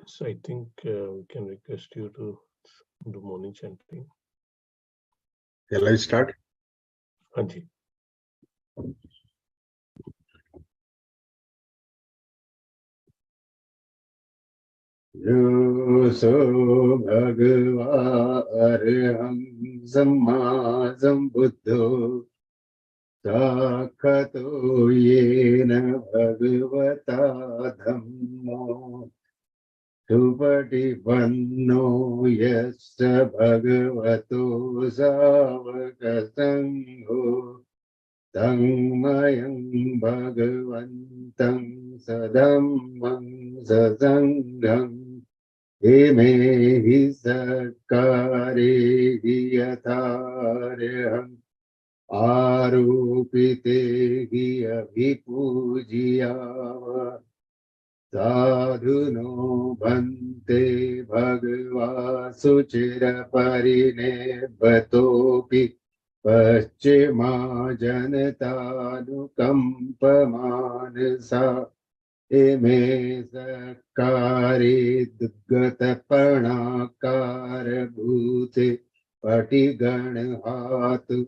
Yes, I think we can request you to do morning chanting. Shall I start? Anji. Yoso Bhagava Arham Samma Sambuddho Sakhato Yena Bhagavata Dhammo Supatipanno Yasya Bhagavato Savaka Sangho Dhammayam Bhagavantam Sadammam Sasangham Emehi Sakare Yatareham Arupite Abhipujiyava Sadhuno Bhante Bhagava Suchira Parine Bhatopi Paschima Janatanukampa Manasa Eme Sakare Dugata Panakara Bhute Patiganhatu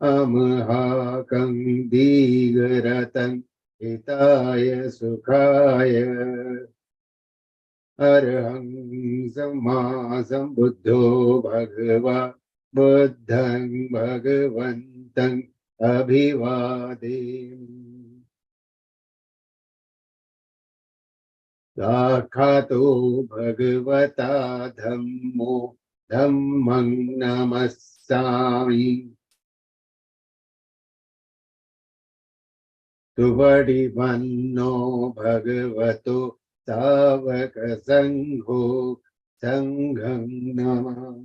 Amahakam Digaratan Hitaya Sukhaya Arham Samma Sambuddho Bhagava Buddhang Bhagavantang Abhivademi Sakhato Bhagavata Dhammo Dhammang Namassami Tuvadivanno Bhagavato Savaka Sangho Sangham Namam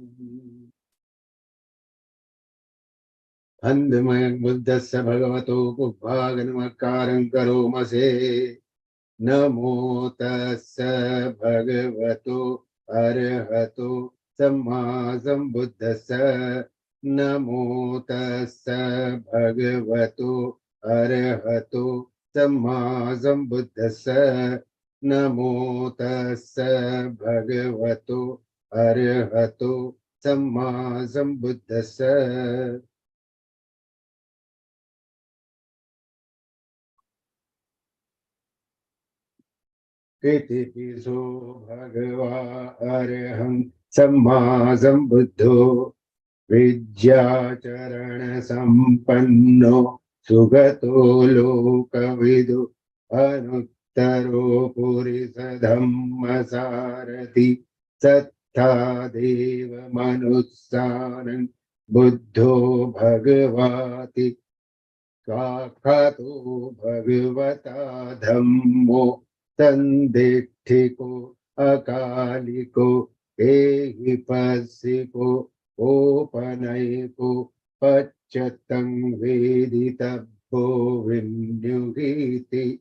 Andmayang Buddhasya Bhagavato Pubbhaganamakaram Karomase Namo Tassa Bhagavato Arahato Samma Sambuddhassa Namo Tassa Bhagavato Arahato Samma Sambuddhassa Namo Tassa Bhagavato Arahato Samma Sambuddhassa Itipiso Bhagava Arham Samma Sambuddho Vidyacharana Sampanno Sugato Lokavidu Anuttaro Purisa Dhamma Sarati Sattha Deva Manussanan Buddho Bhagavati Sakhato Bhagavata Dhammo Tanditthiko Akaliko Ehipasiko Opanaiko Pachatang Veditabbo Vinyugiti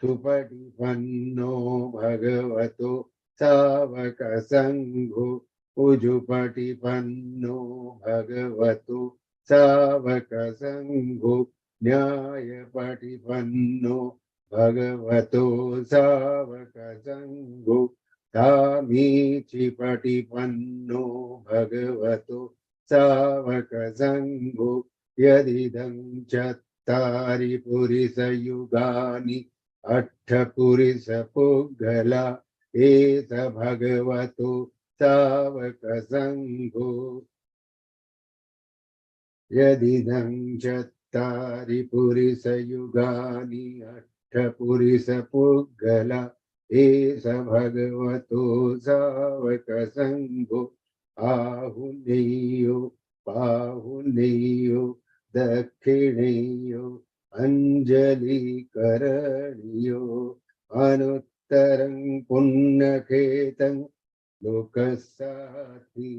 Supatipanno Bhagavato Savaka Sangho Ujupatipanno Bhagavato Savaka Sangho Nyaya Patipanno Bhagavato Savaka Sangho Tamichi Patipanno Bhagavato Savaka Sangho Yadidam Chattari Purisa Yugani Atta Purisa Puggala Eta Bhagavato Savaka Sangho Yadidam Chattari Purisa Yugani Atta Purisa Puggala Esa Bhagavato Savaka Sangho Ahuneyo Pahuneyo Dakhineyo Anjali Karaniyo Anuttarang Punnakhetang Lokasati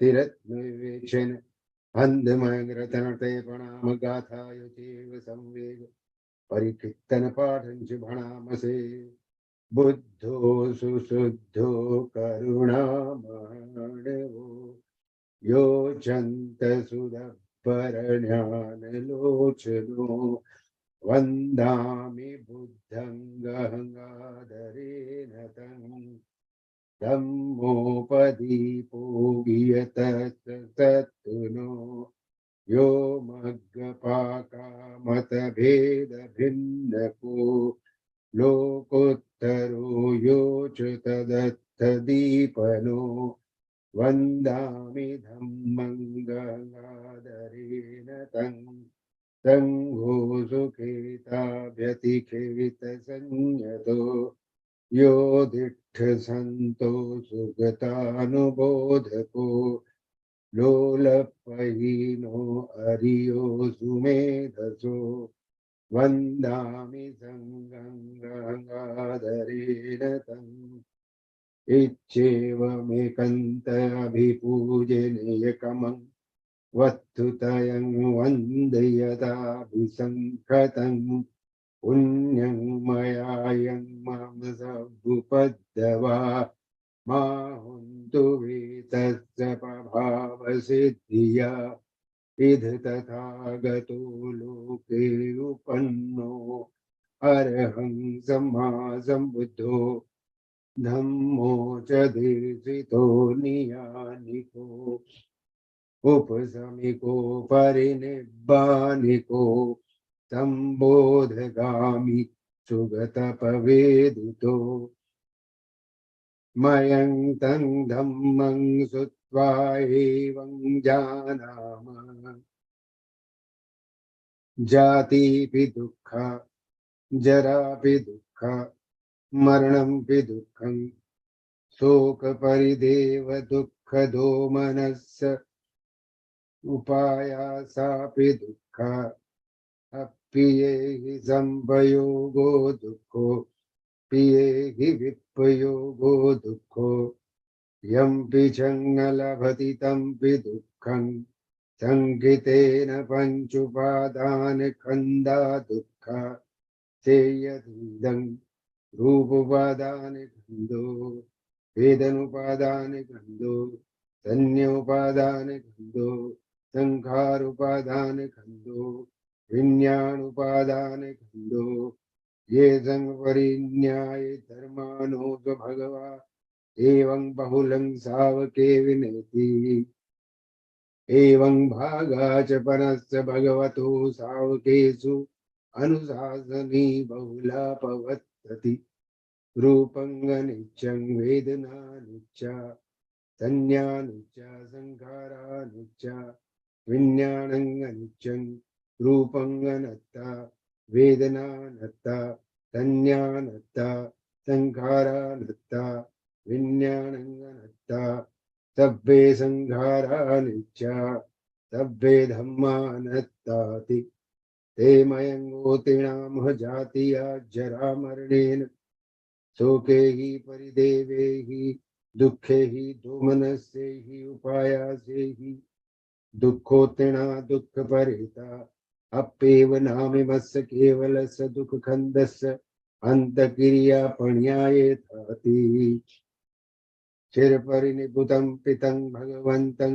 Tiratmavekshana Andhamangratanarte Pranama Gatha Yocheva Samvega Parikhittana Pathanchi Bhanamase Buddho Susuddho Karuna Mahadevo Yo Chanta Sudabharanyana Lochano Vandami गङ्गाधरेण तं धम्मोपदीपो गियतस्तत्तुनो यो मग्गपाकामतभेदभिन्नको लोकोत्तरो यो च तदत्तदीपनो वन्दामि धम्मं गङ्गाधरेण तं सङ्घोषुखेताभ्यतिखेतसंज्ञतो यो दिष्ठसन्तो सुगतानुबोधको लोलपहीनो अरियो सुमेधसो वन्दामि गङ्गाधरेण तम् इच्छेवमेकन्तभिपूजनीयकमं वस्तुतयं वन्दयताभिसङ्खतं पुण्यं मयायं मम सभुपद्दवा माहुन्तु वेतस्य प्रभावसिद्धिया इध तथागतो लोके उपन्नो अर्हं सम्मा सम्बुद्धो धम्मो च दीर्षितो नियानिको उपशमिको परिनिब्बानिको सम्बोधगामि सुगतपवेदितो मयं तं धम्मं श्रुत्वा एवं जानाम जातिपि दुःख जरापि दुःख मरणंपि दुःखं शोकपरिदेव दुःखदोमनस्य उपायासापि दुःख अप्येहि संभयोगो दुःखो पियेहि विप्पयोगो दुःखो यम्पि न लभति तम्पि दुःखं संकितेन पञ्चुपादानखण्डा दुःख चेयतीदं रूपोपादानखण्डो वेदनोपादानखण्डो संज्ञोपादानखण्डो संखारोपादानखण्डो विज्ञानोपादानखण्डो ये संपरिज्ञाय धर्मानो भगवा एवं बहुलं सावके विनेति एवं भागा च परस्य भगवतो सावकेषु अनुशासनी बहुला पवत्तति रूपं अनित्यं वेदनानित्या संज्ञानित्या संखारानित्या विज्ञानं अनित्यं रूपं अनत्ता वेदनानत्ता संज्ञानत्ता संखारानत्ता विज्ञानं अनत्ता सभ्ये संखारानित्या सभ्ये धम्मानत्ताति ते मयङ्गोतीणां जातीया जरा मरणेन शोके हि परिदेवे हि दुःखे हि दोमनस्ये हि उपायासे हि दुःखोत्तीणा दुःखपरिता अप्येव नामिमस्य केवलस्य दुःखखण्डस्य अन्तक्रियापण्यायेथाति चिरपरिनिभुतं पितं भगवन्तं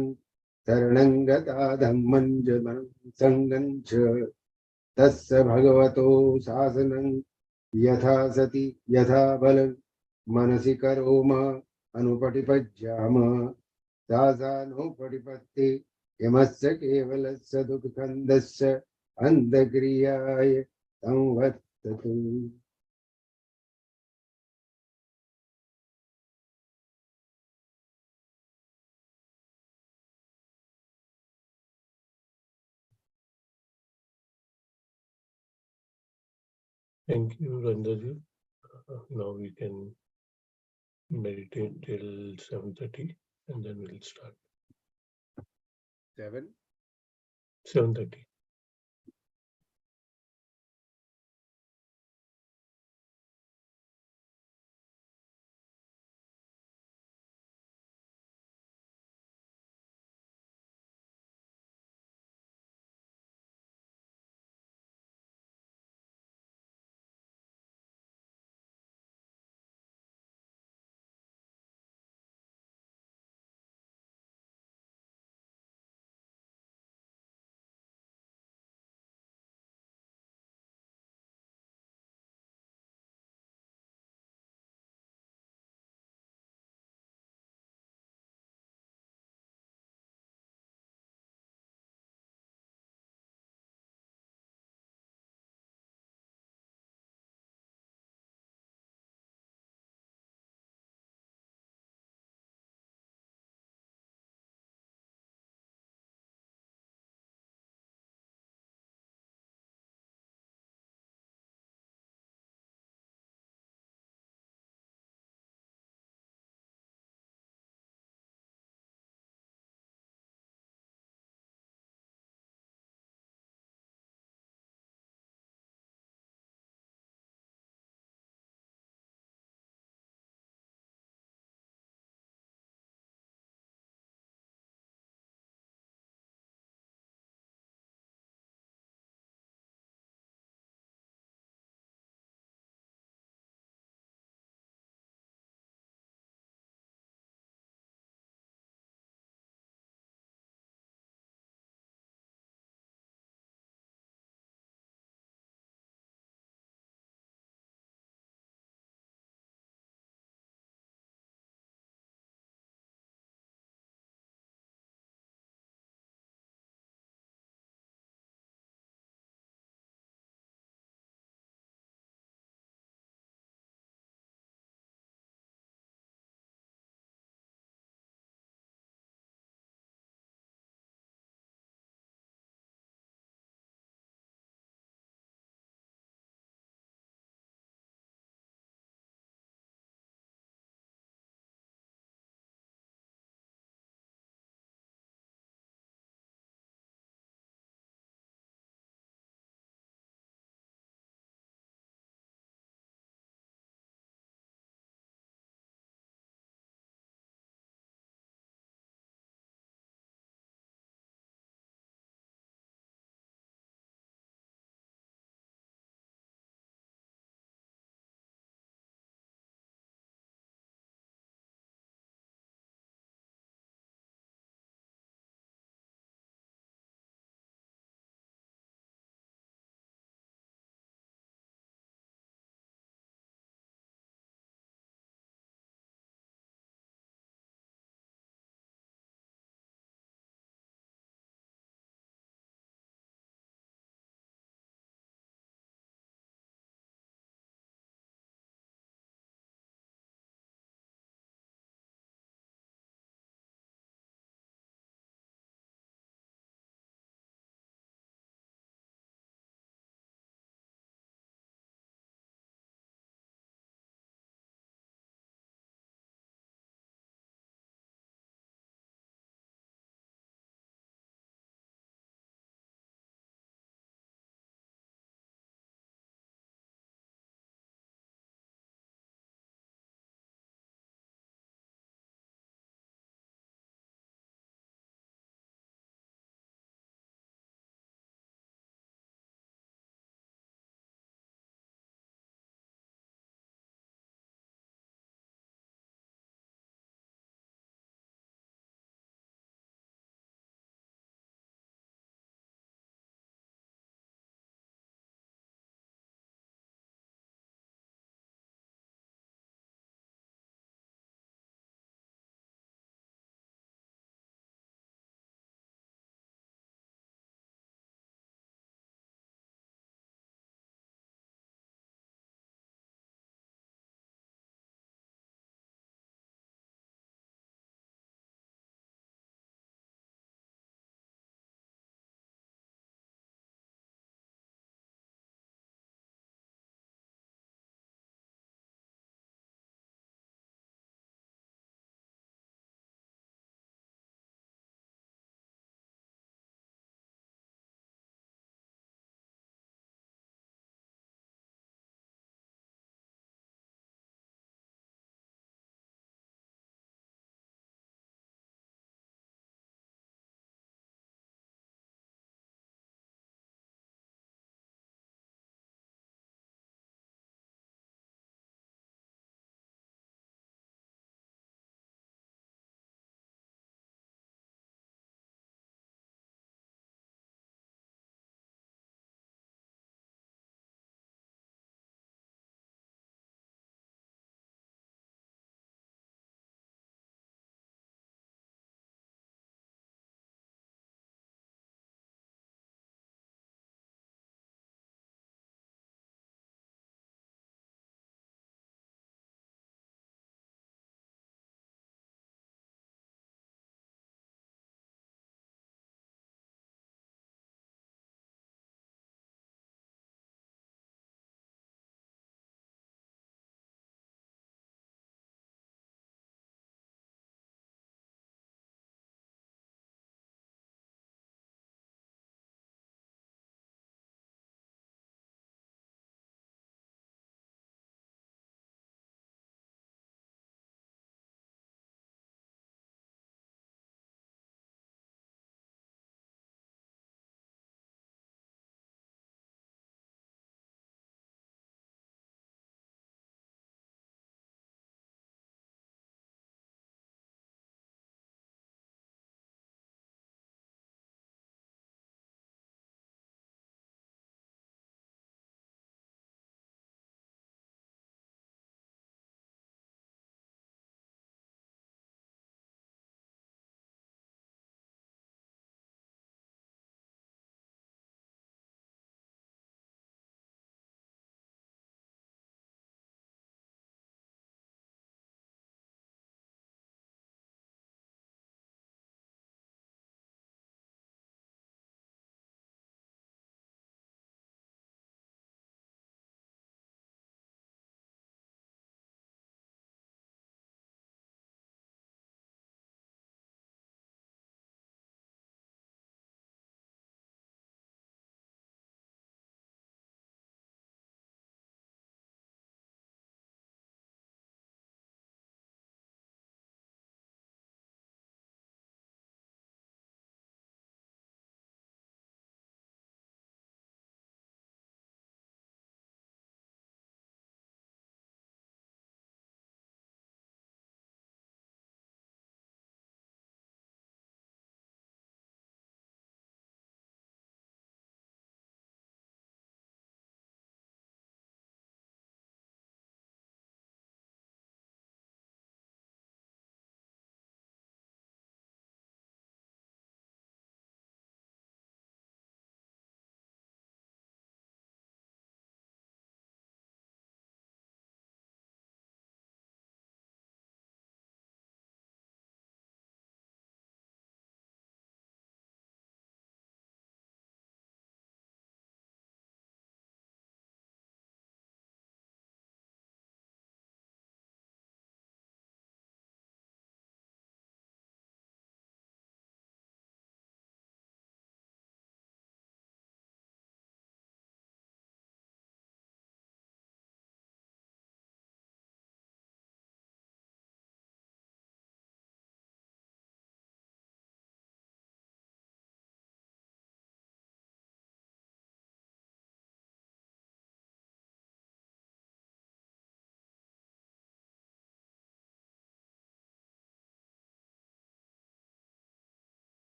शरणं गता धम्मं च सङ्गं च तस्य भगवतो शासनं यथा सति यथा बलं मनसि chrome अनुपटिपज्याम सासानुपटिपत्ति यमस्य केवलस्य दुःखखण्डस्य अन्धक्रियाय संवर्तते। Thank you, Ranjaji. Now we can meditate till 7:30 and then we'll start. 7:30.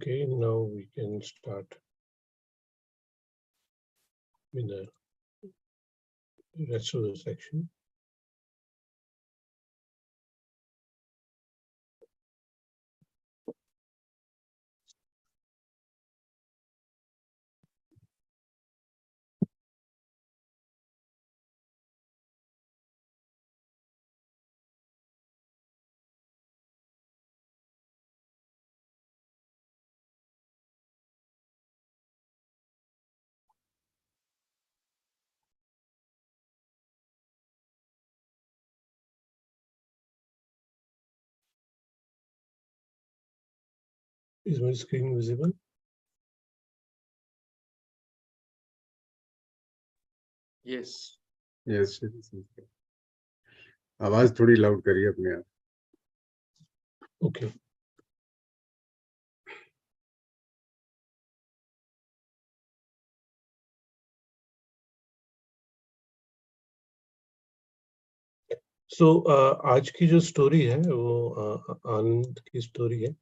Okay, now we can start with the rest of the section. Is my screen visible? Yes. Yes, आवाज थोड़ी लाउड करिए अपने आप. Okay. So आज की जो story है वो आनंद की स्टोरी है.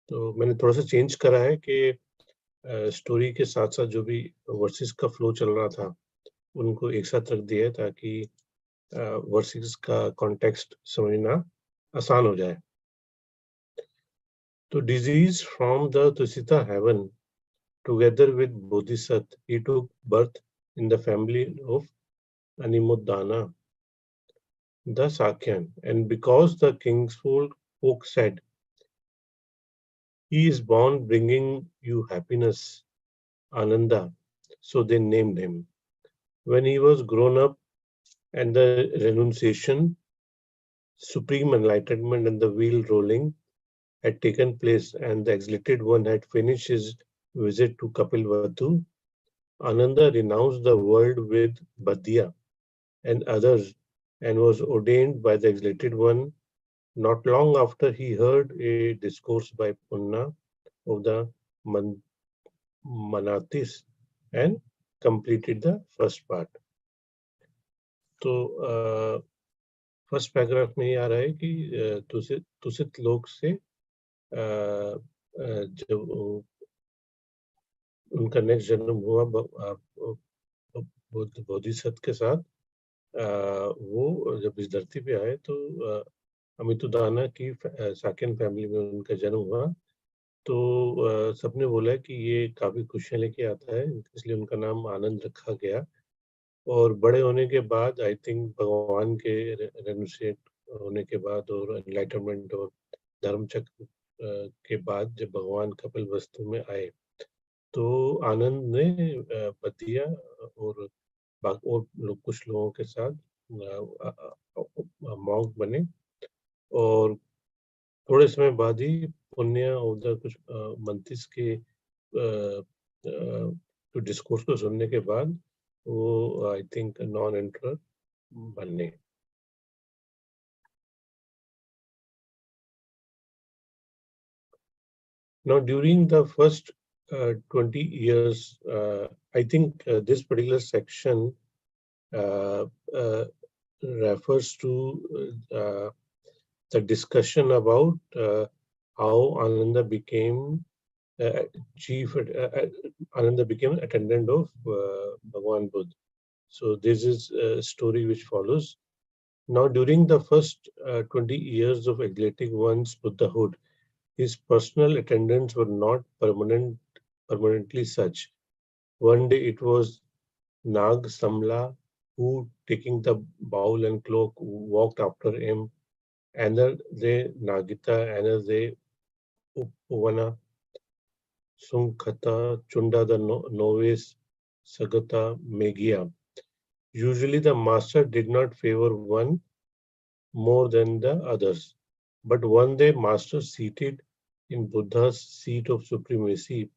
तो मैंने थोड़ा सा चेंज करा है कि स्टोरी के साथ साथ जो भी वर्सेस का फ्लो चल रहा था उनको एक साथ रख दिया है ताकि वर्सेस का कॉन्टेक्स्ट समझना आसान हो जाए. तो disease from the Tushita heaven together with Bodhisattva, he took birth in the family of Animuddana, the Sakyan. And because the king's folk said, he is born bringing you happiness, Ananda, so they named him. When he was grown up and the renunciation, supreme enlightenment, and the wheel rolling had taken place, and the exalted one had finished his visit to Kapilvastu, Ananda renounced the world with Badya and others, and was ordained by the exalted one. Not long after, he heard a discourse by Punna of the Manatis and completed the first part. तो first paragraph में ये आ रहा है कि तुसित लोक से जब उनका नेक्स्ट जन्म हुआ बोधिसत्व के साथ, वो जब इस धरती पे आए तो अमितुदाना की साकिन फैमिली में उनका जन्म हुआ. तो सबने बोला कि ये काफी खुशियां लेके आता है, इसलिए उनका नाम आनंद रखा गया. और बड़े होने के बाद आई थिंक भगवान के रेनुशिएट होने के बाद और एनलाइटनमेंट और धर्मचक्र के बाद जब भगवान कपिल वस्तु में आए तो आनंद ने बदिया और लोग कुछ लोगों के साथ मॉन्क बने. और थोड़े समय बाद ही पुण्य उधर कुछ मंत्रिस के डिस्कोर्स को सुनने के बाद वो आई थिंक नॉन एंटर बनने. Now during the first 20 years, I think this particular section refers to the discussion about how Ananda became Ananda became attendant of Bhagwan Buddha. So this is a story which follows. Now during the first 20 years of exalting one's Buddhahood, his personal attendants were not permanently such. One day it was Nag Samla who, taking the bowl and cloak, walked after him. Another day Nagita, another day Upavana, Sungkhata, Chunda the novice, Sagata, Meghya. Usually the master did not favor one more than the others. But one day master seated in Buddha's seat of supremacy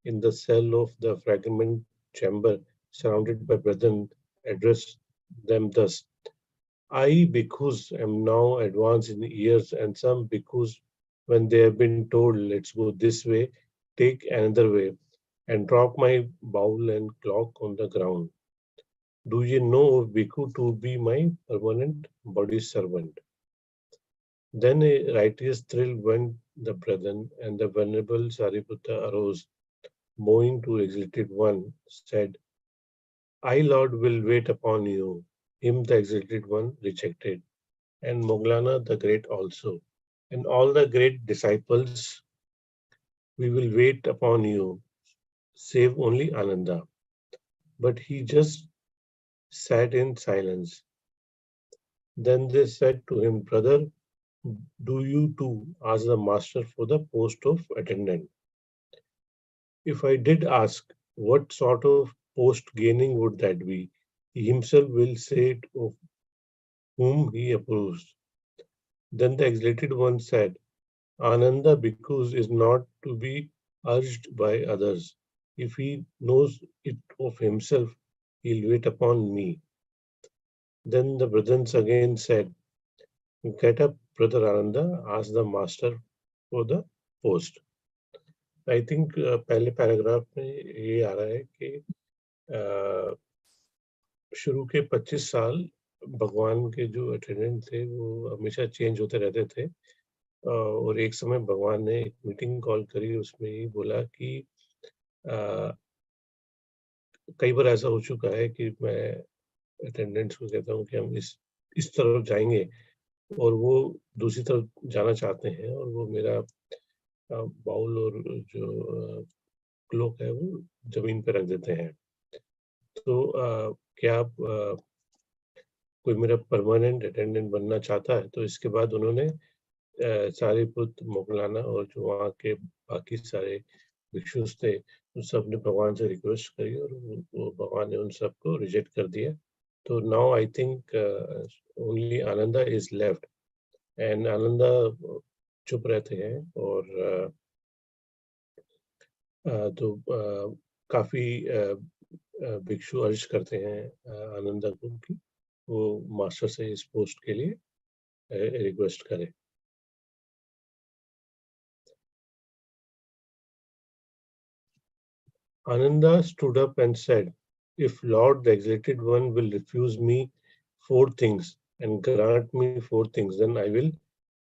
in the cell of the fragment chamber surrounded by brethren addressed them thus. I bhikkhus am now advanced in years, and some bhikkhus, when they have been told, let's go this way, take another way, and drop my bowl and clock on the ground. Do ye know of bhikkhu to be my permanent body servant? Then a righteous thrill went the brethren, and the venerable Sariputta arose, bowing to exalted one, said, I, Lord, will wait upon you. Him the exalted one rejected, and Moglana the great also. And all the great disciples, we will wait upon you, save only Ananda. But he just sat in silence. Then they said to him, Brother, do you too ask the master for the post of attendant? If I did ask, what sort of post gaining would that be? He himself will say it of whom he approves. Then the exalted one said, Ananda Bhikkhus is not to be urged by others. If he knows it of himself, he'll wait upon me. Then the brethren again said, Get up, brother Ananda, ask the master for the post. I think पहले paragraph में ये आ रहा है कि शुरू के 25 साल भगवान के जो अटेंडेंट थे वो हमेशा चेंज होते रहते थे और एक समय भगवान ने एक मीटिंग कॉल करी उसमें ही बोला कि कई बार ऐसा हो चुका है कि मैं अटेंडेंट्स को कहता हूँ कि हम इस तरफ जाएंगे और वो दूसरी तरफ जाना चाहते हैं और वो मेरा बाउल और जो क्लोक है वो जमीन पे रख देते हैं तो क्या आप कोई मेरा परमानेंट अटेंडेंट बनना चाहता है तो इसके बाद उन्होंने सारिपुत्र मोगलाना और जो वहाँ के बाकी सारे भिक्षुस थे उन सब ने भगवान से रिक्वेस्ट करी और वो भगवान ने उन सबको रिजेक्ट कर दिया तो now I think only Ananda is left and Ananda चुप रहते हैं और तो काफी भिक्षु अर्ज करते हैं आनंदा को कि वो मास्टर से इस पोस्ट के लिए रिक्वेस्ट करें Ananda stood up and said, If Lord the Exalted One will refuse me 4 things and grant me 4 things, then I will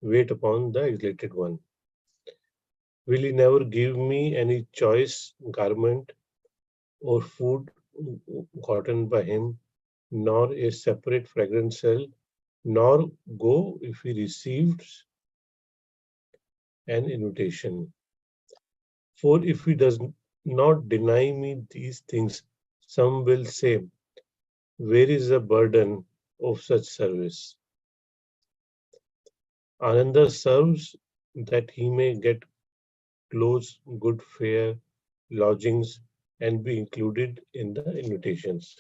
wait upon the Exalted One. Will he never give me any choice garment or food gotten by him, nor a separate fragrance cell, nor go if he receives an invitation? For if he does not deny me these things, some will say, Where is the burden of such service? Ananda serves that he may get clothes, good fare, lodgings, and be included in the invitations.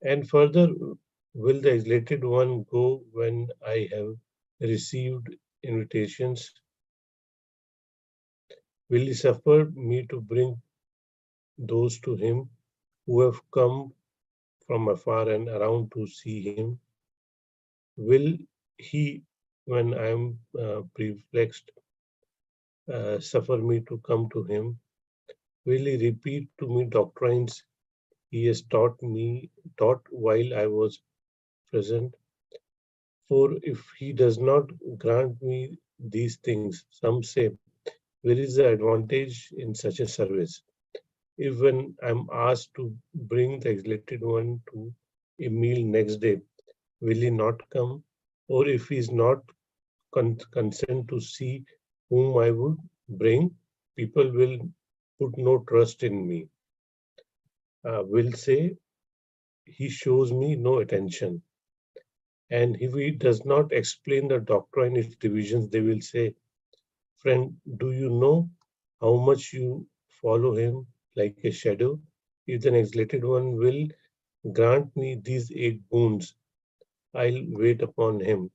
And further, will the exalted one go when I have received invitations? Will he suffer me to bring those to him who have come from afar and around to see him? Will he, when I am perplexed, suffer me to come to him? Will he repeat to me doctrines he has taught while I was present? For if he does not grant me these things, some say, where is the advantage in such a service? If when I'm asked to bring the exalted one to a meal next day, will he not come? Or if he is not consent to see whom I would bring, people will put no trust in me, will say he shows me no attention. And if he does not explain the doctrine, its divisions, they will say, Friend, do you know how much you follow him like a shadow? If the exalted one will grant me these 8 boons, I'll wait upon him.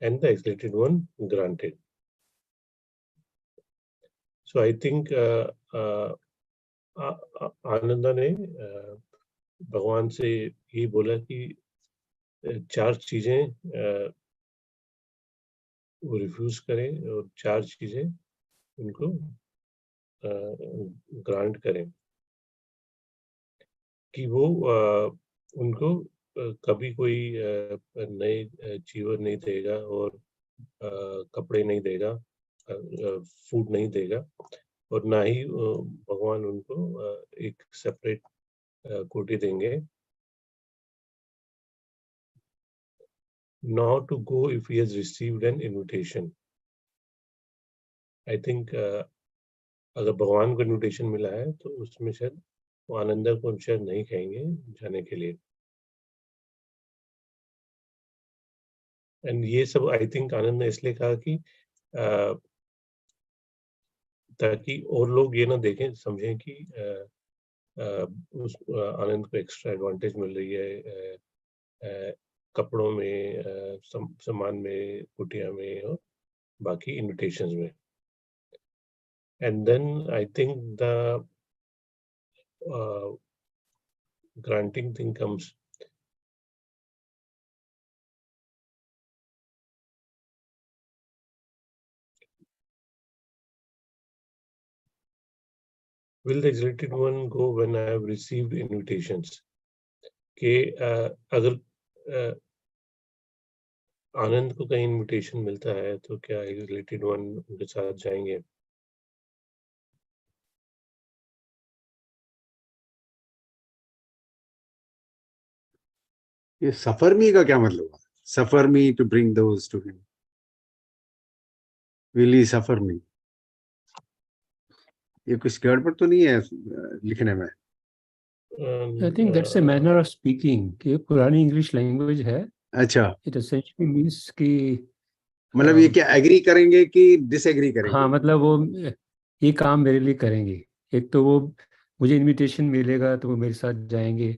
And the exalted one granted. So I think Ananda ने भगवान से ये बोला कि 4 चीजें वो refuse करें और 4 चीजें उनको ग्रांट करें कि वो उनको कभी कोई नए चीवर नहीं देगा और कपड़े नहीं देगा, फूड नहीं देगा, और ना ही भगवान उनको एक सेपरेट कोठी देंगे. Now to go if he has received an invitation. I think अगर भगवान को इन्विटेशन मिला है तो उसमें शायद वो आनंदा को शायद नहीं कहेंगे जाने के लिए. एंड ये सब आई थिंक आनंद ने इसलिए कहा कि ताकि और लोग ये ना देखें, समझें कि उस आनंद को एक्स्ट्रा एडवांटेज मिल रही है कपड़ों में, सामान में, कुटिया में और बाकी इन्विटेशंस में. And then I think the granting thing comes. Will the exalted one go when I have received invitations? कि अगर आनंद को कहीं इनविटेशन मिलता है तो क्या exalted one उनके साथ जाएंगे? ये सफर मी का क्या मतलब है? Suffer me to bring those to him. Will he suffer me? ये कुछ गड़बड़ तो नहीं है लिखने में? I think that's a manner of speaking. कि पुरानी इंग्लिश लैंग्वेज है. अच्छा, It essentially means कि मतलब ये क्या एग्री करेंगे कि डिसएग्री करेंगे? हाँ, मतलब वो ये काम मेरे लिए करेंगे. एक तो वो मुझे इनविटेशन मिलेगा तो वो मेरे साथ जाएंगे.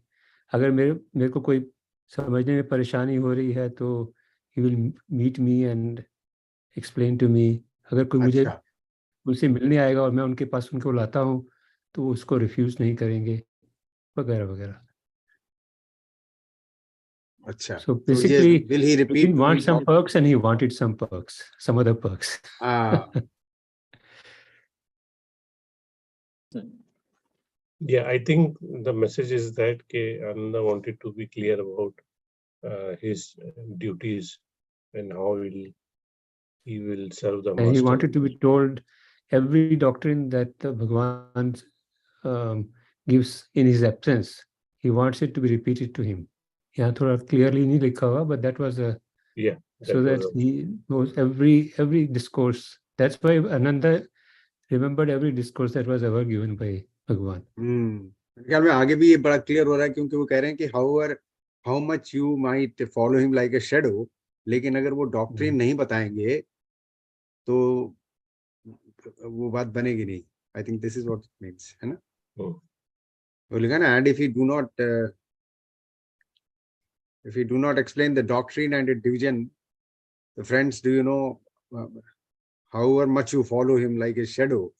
अगर मेरे को कोई समझने में परेशानी हो रही है तो he will meet me and explain to me. अगर कोई मुझे अच्छा, उनसे मिलने आएगा और मैं उनके पास उनको लाता हूँ तो वो उसको रिफ्यूज नहीं करेंगे, वगैरह वगैरह. अच्छा. So तो ये basically, will he he repeat? didn't want some perks and he wanted some perks, some other perks. Yeah, I think the message is that Ananda wanted to be clear about his duties and how he will serve the And he master. wanted to be told every doctrine that Bhagavan gives in his absence. He wants it to be repeated to him. यहाँ थोड़ा clearly नहीं लिखा हुआ, but that was so that he knows every discourse. That's why Ananda remembered every discourse that was ever given by Bhagavan. ख्याल में आगे भी ये बड़ा क्लियर हो रहा है, क्योंकि वो कह रहे हैं कि how much you might follow him like a shadow, लेकिन अगर वो डॉक्ट्रिन नहीं बताएंगे तो वो बात बनेगी नहीं. I think this is what it means, है ना? वो लिखा ना, and if you do not explain the doctrine and its division, the friends, do you know, however much you follow him like a shadow,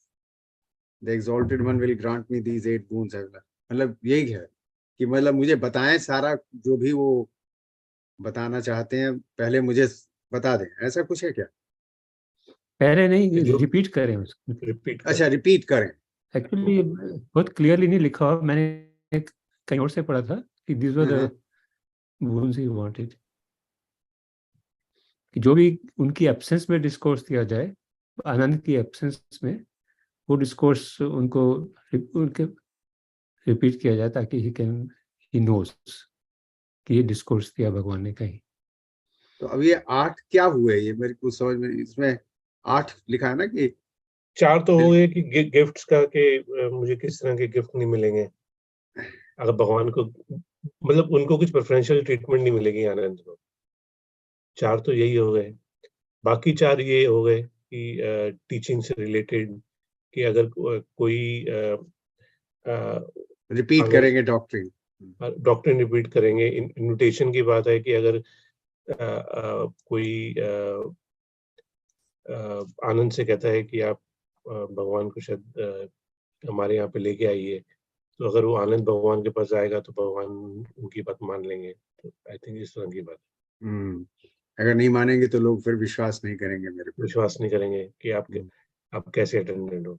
the exalted one will grant me these 8 boons. मतलब यही है कि मतलब मुझे बताएं सारा, जो भी वो बताना चाहते हैं पहले मुझे बता दें, ऐसा कुछ है क्या? पहले नहीं, रिपीट करें उसको. अच्छा, रिपीट करें. एक्चुअली बहुत क्लियरली नहीं लिखा हुआ. मैंने कहीं और से पढ़ा था कि this were the boons he wanted. कि जो भी उनकी एब्सेंस में डिस्कोर्स दिया जाए, आनंद की एब्सेंस में वो डिस्कोर्स उनके रिपीट किया जाए ताकि ही नोस कि ये डिस्कोर्स दिया भगवान ने कहीं. तो अब ये 8 क्या हुए? ये मेरे को समझ में, इसमें 8 लिखा है ना कि 4 तो हो गए कि गिफ्ट्स का कि मुझे किस तरह के गिफ्ट नहीं मिलेंगे अगर भगवान को, मतलब उनको कुछ प्रेफरेंशियल ट्रीटमेंट नहीं मिलेगी आनंद को. 4 तो यही हो गए. बाकी 4 ये हो गए कि टीचिंग से रिलेटेड, कि अगर कोई रिपीट करेंगे डॉक्ट्रिन रिपीट करेंगे. इनविटेशन की बात है कि अगर कोई आनंद से कहता है कि आप भगवान को शायद हमारे यहाँ पे लेके आइए, तो अगर वो आनंद भगवान के पास जाएगा तो भगवान उनकी बात मान लेंगे. तो आई थिंक इस तरह की बात. अगर नहीं मानेंगे तो लोग फिर विश्वास नहीं करेंगे मेरे पे. विश्वास नहीं करेंगे कि आप कैसे अटेंडेंट हो.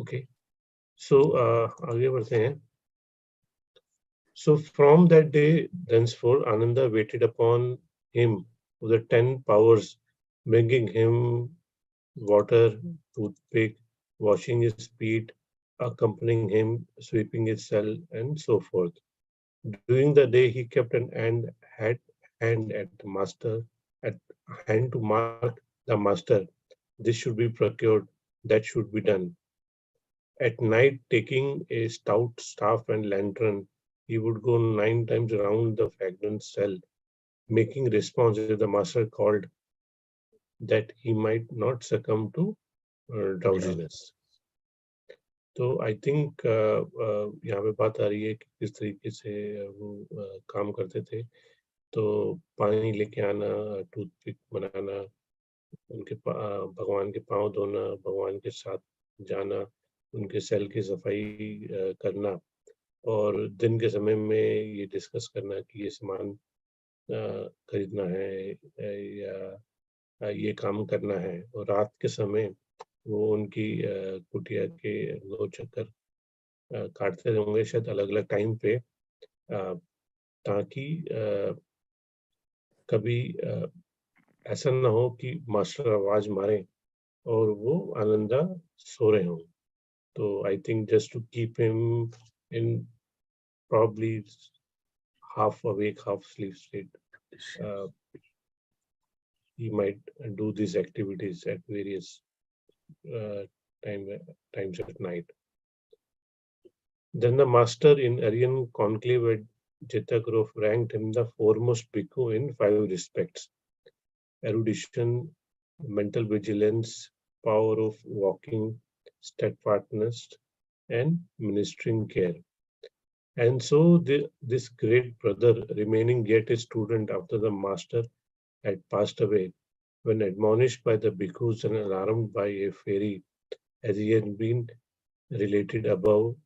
ओके, सो आगे बढ़ते हैं. So from that day, thenceforth, Ananda waited upon him with the 10 powers, bringing him water, toothpick, washing his feet, accompanying him, sweeping his cell, and so forth. During the day, he kept an hand at the master, at hand to mark the master. This should be procured, that should be done. At night, taking a stout staff and lantern, he would go 9 times around the fragrant cell, making response if the master called, that he might not succumb to drowsiness. तो I think यहाँ पे बात आ रही है कि किस तरीके से वो काम करते थे. तो पानी लेके आना, टूथपिक बनाना, भगवान के पाँव धोना, भगवान के साथ जाना, उनके सेल की सफाई करना, और दिन के समय में ये डिस्कस करना कि ये सामान खरीदना है या ये काम करना है, और रात के समय वो उनकी कुटिया के 2 चक्कर काटते होंगे शायद अलग-अलग टाइम पे, ताकि कभी ऐसा ना हो कि मास्टर आवाज मारे और वो आनंदा सो रहे हों. तो I think just to keep him in probably half awake, half sleep state, he might do these activities at various uh, times at night. Then the master in Aryan conclave at Jetagrove ranked him the foremost bhikkhu in 5 respects: erudition, mental vigilance, power of walking, steadfastness, and ministering care. And so this great brother, remaining yet a student after the master had passed away, when admonished by the bhikkhus and alarmed by a fairy, as he had been related above,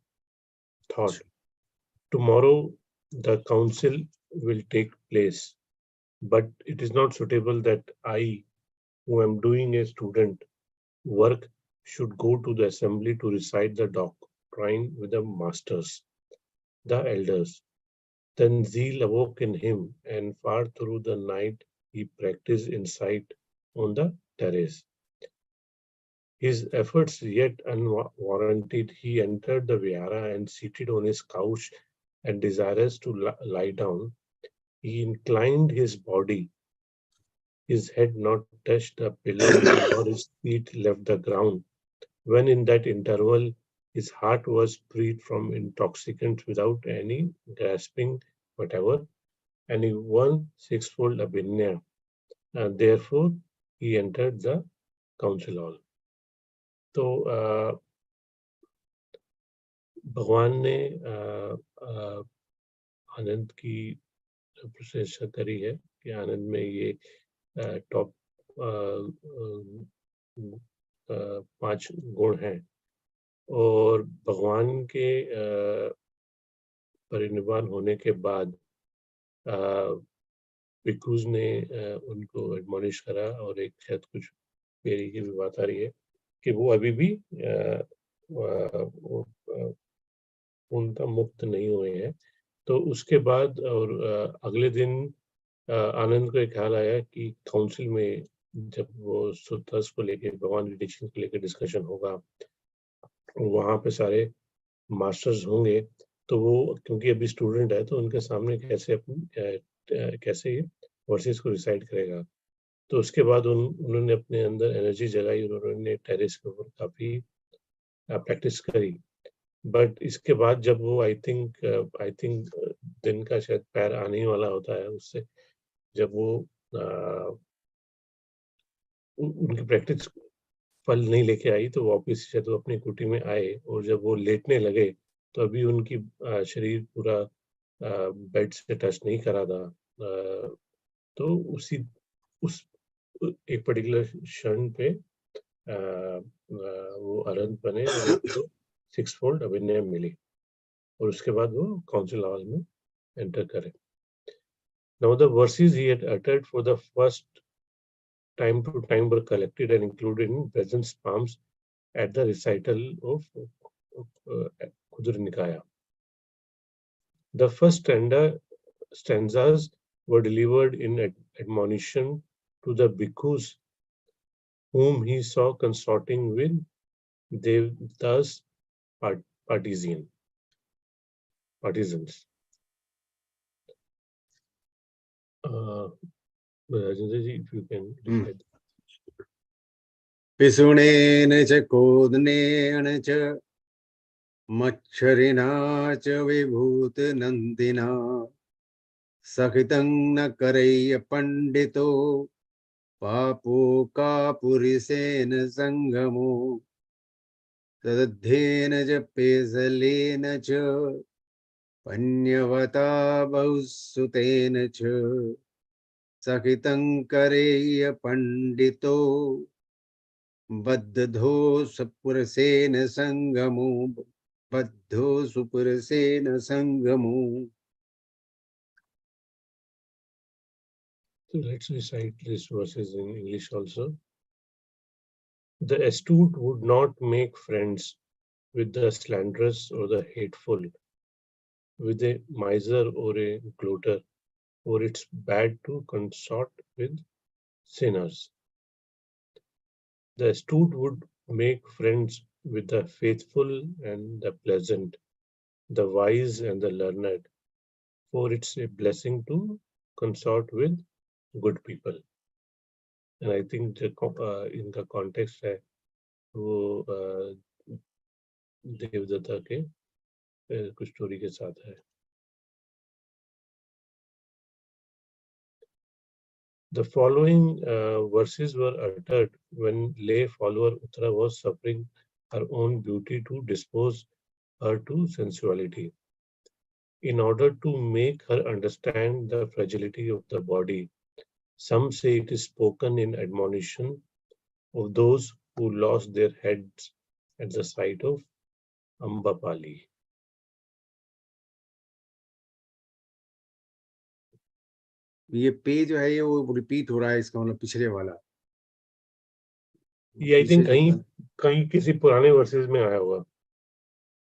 thought, tomorrow the council will take place, but it is not suitable that I, who am doing a student work, should go to the assembly to recite the doctrine with the masters, the elders. Then zeal awoke in him, and far through the night he practiced insight on the terrace. His efforts yet unwarranted, he entered the vihara and seated on his couch and desirous to lie down, he inclined his body. His head not touched the pillow, nor his feet left the ground. When in that interval his heart was freed from intoxicants without any grasping whatever, and he won sixfold abhinya. And therefore he entered the council hall. तो भगवान ने आनंद की प्रशंसा करी है कि आनंद में ये टॉप 5 गुण हैं, और भगवान के परिनिर्वाण होने के बाद भिक्षुज ने उनको एडमोनिश करा, और एक शायद कुछ फेरी की भी बात आ रही है कि वो अभी भी पूर्णतः मुक्त नहीं हुए हैं. तो उसके बाद और अगले दिन आनंद को एक ख्याल आया कि काउंसिल में जब वो सूत्रस को लेके, भगवान की टीचिंग को लेकर डिस्कशन होगा, वहाँ पे सारे मास्टर्स होंगे, तो वो क्योंकि अभी स्टूडेंट है तो उनके सामने कैसे ये वर्सेस को रिसाइट करेगा. तो उसके बाद उन्होंने अपने अंदर एनर्जी जगाई, उन्होंने टेरेस के ऊपर काफी प्रैक्टिस करी. बट इसके बाद जब वो आई थिंक दिन का शायद पैर आने ही वाला होता है उससे, जब वो उनकी प्रैक्टिस फल नहीं लेके आई, तो वापस शायद वो अपनी कुटी में आए, और जब वो लेटने लगे तो अभी उनकी शरीर पूरा बेड से टच नहीं करा था. तो उस एक पर्टिकुलर क्षण पे वो अनंत बने और उनको 6 फोल्ड अभिनय मिली, और उसके बाद वो काउंसिल हॉल में एंटर करे. Now the verses he had uttered for the first time to time were collected and included in present palms at the recital of Khudur Nikaya. The first stanzas were delivered in admonition to the bhikkhus whom he saw consorting with Devdas partisans. Rajendra ji, if you can recite. पिसुणेन च कोदनेन च मच्छरिणा च विभूतनन्दिना सहितं न करैय पंडितो पापो कापुरिसेन संगमो तदध्येन च पेसलेन च पन्यवता बहुसुतेन च सहितं करैय पंडितो बद्धो सुपुरसेन संगमो बद्धो सुपुरसेन संगमो. So let's recite these verses in English also. The astute would not make friends with the slanderous or the hateful, with a miser or a gloater, for it's bad to consort with sinners. The astute would make friends with the faithful and the pleasant, the wise and the learned, for it's a blessing to consort with good people. And I think in the context है वो देवदत्ता के कुछ story के साथ है. The following verses were uttered when lay follower Uttara was suffering her own beauty to dispose her to sensuality. In order to make her understand the fragility of the body, some say it is spoken in admonition of those who lost their heads at the sight of Ambapali. ये पे जो है ये वो repeat हो रहा है, इसका मतलब पिछले वाला. ये आई थिंक कहीं किसी पुराने वर्सेस में आया होगा.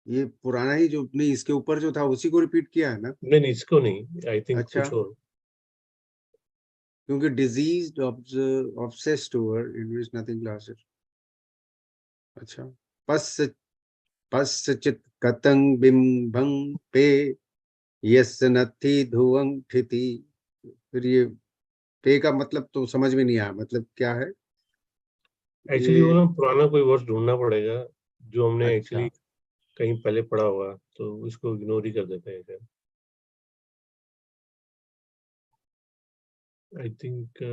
ये पुराना ही जो नहीं, इसके ऊपर जो था उसी को रिपीट किया है ना. नहीं इसको नहीं, आई थिंक अच्छा. कुछ और. क्योंकि diseased obsessed over in which nothing lasted. अच्छा. पश्चित कतंग बिंबं पे यस्य नथि धुवं ठिति. फिर ये पे का मतलब तो समझ में नहीं आया, मतलब क्या है एक्चुअली वो ना पुराना कोई वर्ड ढूंढना पड़ेगा जो हमने एक्चुअली कहीं पहले पढ़ा होगा, तो इसको इग्नोर ही कर देते हैं. आई थिंक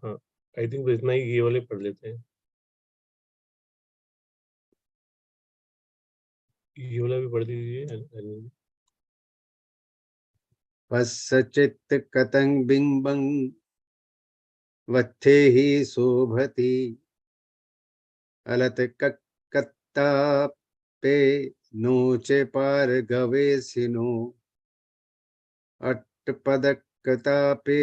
हाँ, आई थिंक इतना ही ये वाले पढ़ लेते हैं. ये वाला भी पढ़ दीजिए. पश्चित कतंग बिंबं वत्थे ही शोभति अलत कत्ता पे नोचे पार गवेसिनो अट्टपदकता पे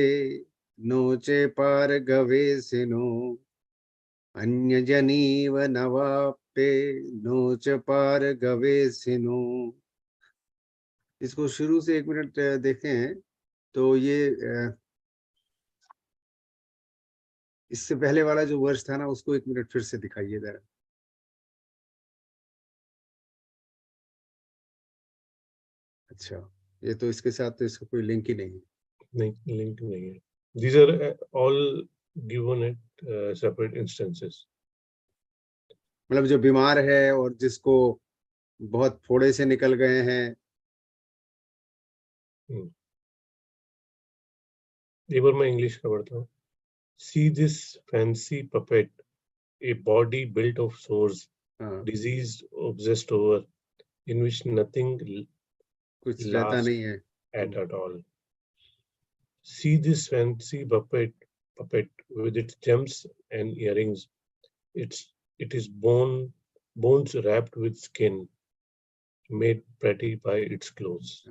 नोचे पार गवेसिनो अन्यजनीव नवापे नोच पार गवेसिनो. इसको शुरू से 1 मिनट देखें तो ये इससे पहले वाला जो वर्ष था ना उसको 1 मिनट फिर से दिखाइए जरा. अच्छा, ये तो इसके साथ तो इसका कोई लिंक ही नहीं है. नहीं, लिंक नहीं है. These are all given at separate instances. मतलब जो बीमार है और जिसको बहुत फोड़े से निकल गए हैं. एक बार मैं इंग्लिश का पढ़ता हूँ. See this fancy puppet, a body built of sores, diseased, obsessed over, in which nothing कुछ रहता नहीं है at all. See this fancy puppet with its gems and earrings. It is bones wrapped with skin, made pretty by its clothes.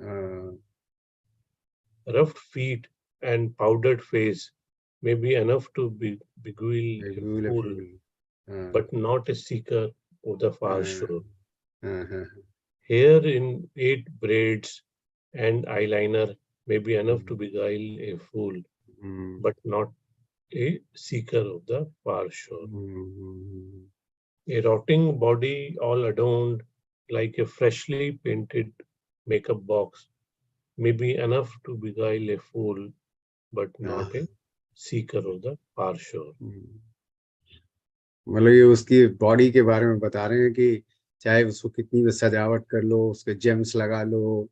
Rough feet and powdered face may be enough to beguile a fool, but not a seeker of the far shore. Hair in 8 braids and eyeliner may be enough to beguile a fool, but not a seeker of the far shore. A rotting body all adorned like a freshly painted makeup box may be enough to beguile a fool, but not a seeker of the far shore. मतलब ये उसकी body के बारे में बता रहे हैं कि चाहे उसको कितनी भी सजावट कर लो, उसके जेम्स लगा लो,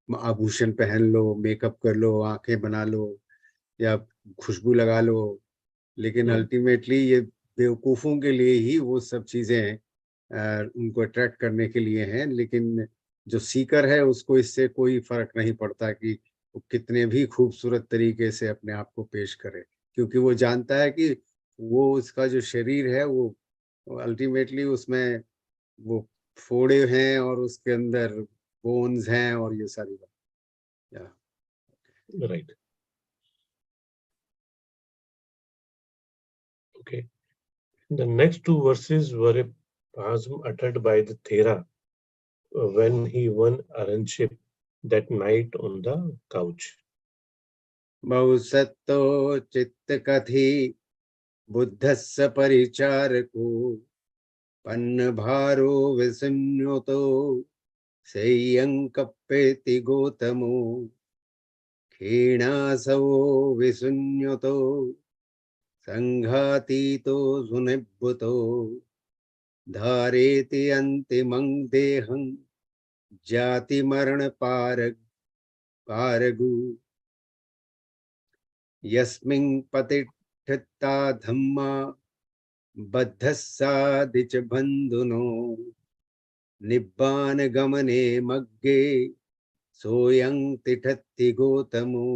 आभूषण पहन लो, मेकअप कर लो, आंखें बना लो या खुशबू लगा लो, लेकिन अल्टीमेटली ये बेवकूफों के लिए ही वो सब चीजें उनको अट्रैक्ट करने के लिए हैं। लेकिन जो सीकर है उसको इससे कोई फर्क नहीं पड़ता कि वो कितने भी खूबसूरत तरीके से अपने आप को पेश करे, क्योंकि वो जानता है कि वो उसका जो शरीर है वो अल्टीमेटली उसमें वो फोड़े हैं और उसके अंदर बोन्स हैं और ये सारी बात। Right. Okay. The next two verses were a pasm uttered by the Thera when he won arendship that night on the couch. बहुसत्तो चित्त कथि बुद्धस्य परिचारको पन्न भारो विसंयुतो सेयंकप्पेति गौतमो क्षीणासवो विसंयुतो संघातीतो सुनिभृतो धारेति अंतिमं देहं जाति मरण पारगु यस्मिं पतिष्ठिता धम्मा बद्धस्सादिच बंधुनो निब्बान गमने मग्गे सोयं तिठत्ति गौतमो।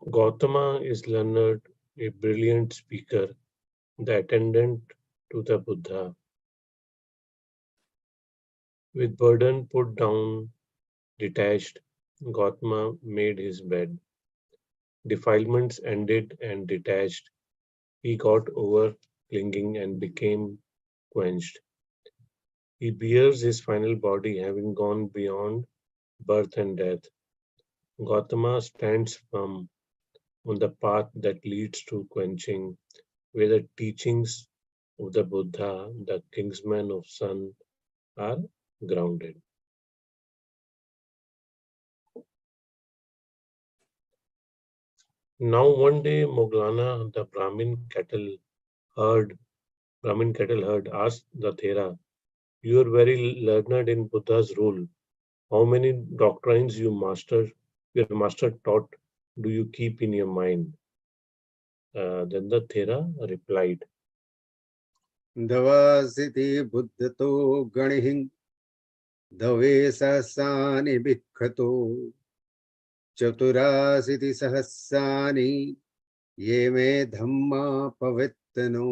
Gautama is learned, a brilliant speaker, the attendant to the Buddha. With burden put down, detached, Gautama made his bed. Defilements ended and detached, he got over clinging and became quenched. He bears his final body having gone beyond birth and death. Gautama stands firm on the path that leads to quenching, where the teachings of the Buddha, the kingsman of sun, are grounded. Now one day Moglana, the Brahmin cattle herd asked the Thera, "You are very learned in Buddha's rule. How many doctrines your master taught do you keep in your mind?" Then the Thera replied, दवासिति बुद्धतो गणिहिं Dave सहसानि विख्यातो चतुरासिति सहस्रानि ये मे धम्मा पवित्रनो।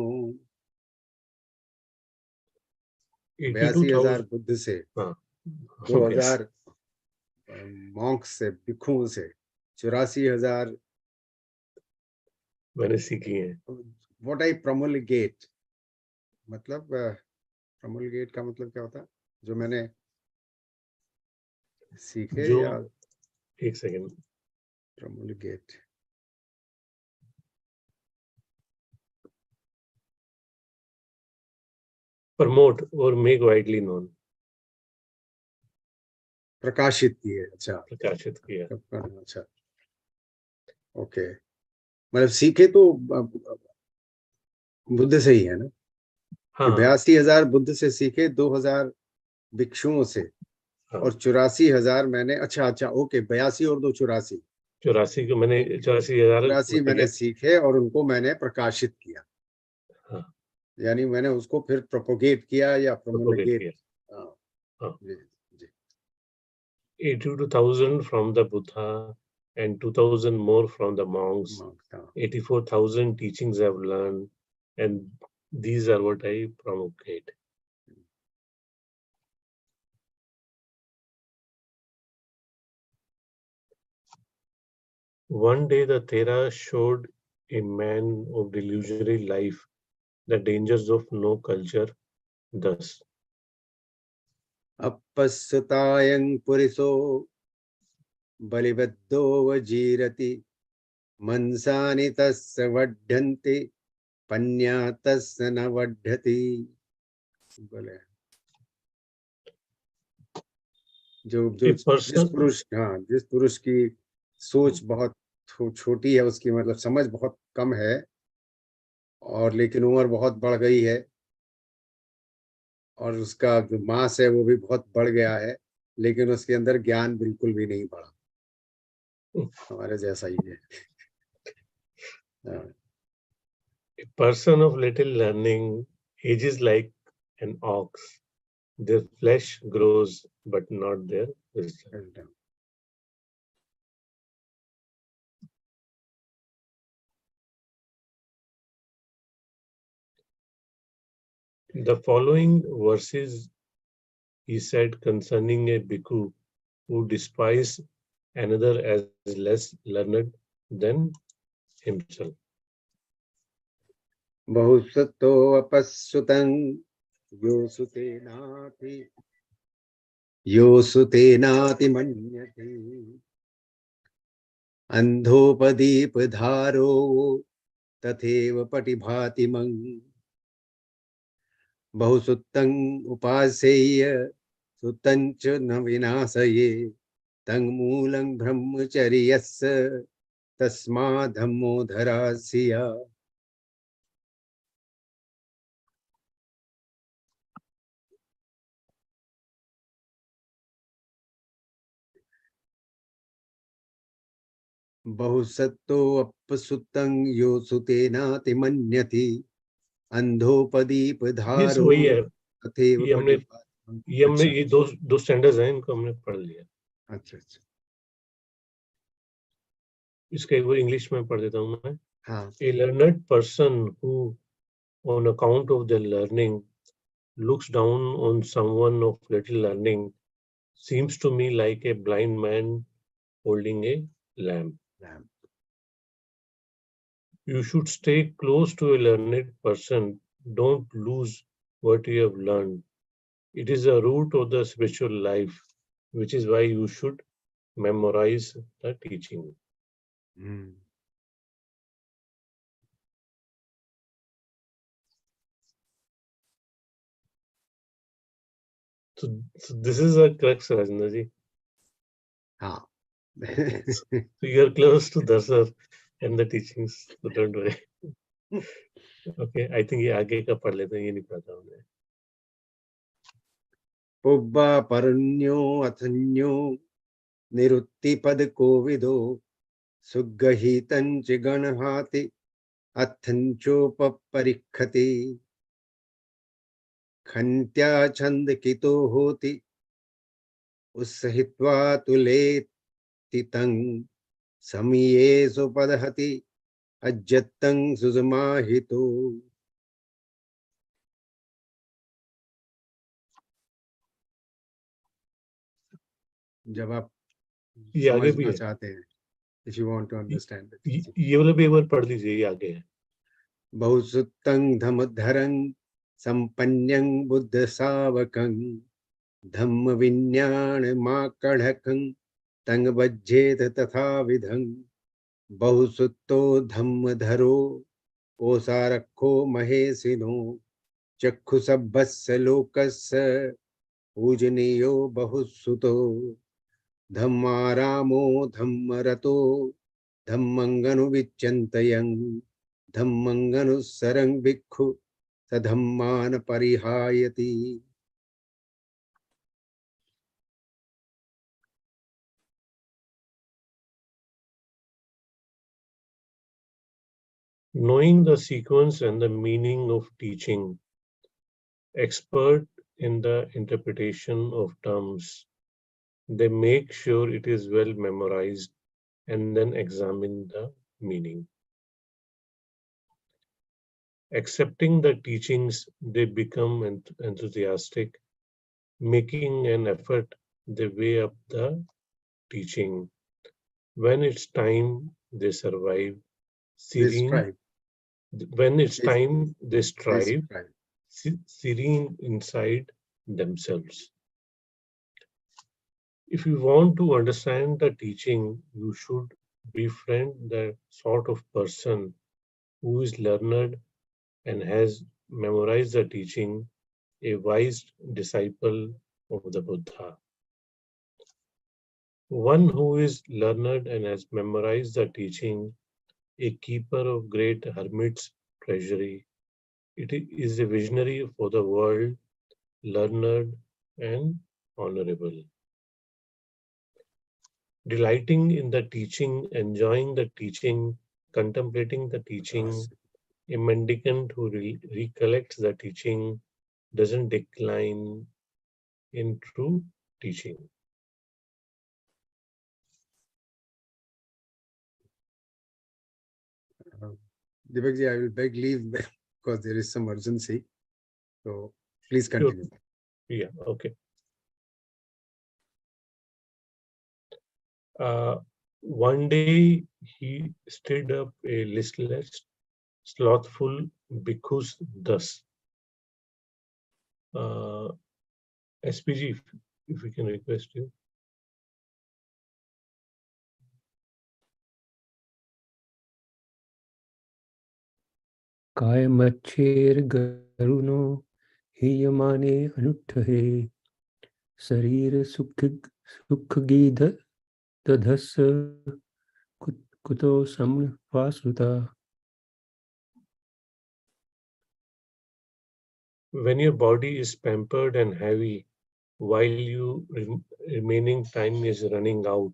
82,000 बुद्ध से, 2,000 Monks से, भिक्षुओं से, 84,000 मैंने सीखी है। What I promulgate, मतलब promulgate का मतलब क्या होता है? जो मैंने सीखे जो या एक second, promulgate promote or make widely known, प्रकाशित किए। अच्छा, प्रकाशित किया। अच्छा, ओके, मतलब सीखे तो बुद्ध से ही है ना? हाँ, 82,000 बुद्ध से सीखे, 2,000 भिक्षुओं से, हाँ, और 84,000 मैंने, अच्छा, ओके, 82 और 2 84, 84 को मैंने 84,000 84 मैंने सीखे और उनको मैंने प्रकाशित किया। हाँ, यानी मैंने उसको फिर प्रोपोगेट किया या प्रोमोलगेट किया। हाँ, हाँ। जी, 82,000 from the Buddha and 2,000 more from the monks. 84,000 teachings I've learned, and these are what I promulgate. One day the Thera showed a man of delusionary life the dangers of no culture thus. Appasutayang puriso balibaddo vajirati mansani tasya vadhanti panya tasya na vadhati. बोले जो जो A person, जिस पुरुष की सोच बहुत छोटी है, उसकी मतलब समझ बहुत कम है, और लेकिन उम्र बहुत बढ़ गई है, और उसका जो मास है वो भी बहुत बढ़ गया है, लेकिन उसके अंदर ज्ञान बिल्कुल भी नहीं बढ़ा, हमारे जैसा ही है. a person of little learning ages like an ox. Their flesh grows, but not their wisdom. The following verses he said concerning a bhikkhu who despised another as less learned than himself. बहुसतो अपस्सुतं योऽसुतेनाति मन्यते अन्धोपदीपधारो तथैव पटिभाति मं बहुसुतं उपासेय सुतं च न विनाशये तं मूलं ब्रह्मचर्यस्य तस्माद् धम्मो धरास्या. बहुसत्तो अपसुतं यो सुतेनाति मन्यति Yes, अंधोपदीपधारो वही है. तथैव ये हमने पटिभाति. अच्छा, ये दो स्टैंडर्ड्स हैं, इनको हमने पढ़ लिया. अच्छा, अच्छा, इसका एक बार इंग्लिश में पढ़ देता हूँ मैं. हाँ. A learned person who, on account of their learning, looks down on someone of little learning seems to me like a blind man holding a lamp. You should stay close to a learned person. Don't lose what you have learned. It is the root of the spiritual life, which is why you should memorize the teaching. So this is a crux, Rajendra ji. हाँ. So you are close to Darsar and the teachings, so don't worry. Okay, I think ये आगे का पढ़ लेते हैं, ये नहीं पढ़ता हमने. पुब्बा परन्यो अथन्यो निरुक्तिपद कोविदो सुगहितं च गणहाति अथंचोपरिखति खन्त्या छंद कितो होति उत्सहित्वा तुलेतितं समीये सुपदहति अज्जतं सुजमाहितो. जब आप ये आगे भी समझना है. चाहते हैं, if you want to understand it, ये वाला भी एक बार पढ़ दीजिए, ये आगे है. बहुसुतं धमधरं संपन्नं बुद्ध सावकं धम्म विज्ञानमाकढ़कं तंग बज्झेत तथा विधं बहुसुतो धम्मधरो ओसारखो महेशिनो चक्षुसभस्य लोकस्य पूजनीयो बहुसुतो धम्मारामो धम्मरतो धम्मंगनुविच्यन्तयं धम्मंगनुसरं भिक्खु सधम्मान परिहायति. Knowing the sequence and the meaning of teaching, expert in the interpretation of terms, they make sure it is well memorized and then examine the meaning. Accepting the teachings, they become enthusiastic, making an effort, they weigh up the teaching. When it's time they survive. They Serene, strive. when it's They, time, they they strive. strive. Serene inside themselves. If you want to understand the teaching, you should befriend the sort of person who is learned and has memorized the teaching, a wise disciple of the Buddha. One who is learned and has memorized the teaching, a keeper of great hermit's treasury. It is a visionary for the world, learned and honorable. Delighting in the teaching, enjoying the teaching, contemplating the teaching, a mendicant who recollects the teaching doesn't decline in true teaching. Deepakji, I will beg leave because there is some urgency. So please Sure. continue. Yeah, okay. One day he stirred up a listless, slothful bhikkhus thus. SPG, if we can request you. काय मच्छेर गरुनो हीयमाने अनुठहे शरीर सुख गीध दधस कुतो समवासुता. When your body is pampered and heavy, while you remaining time is running out,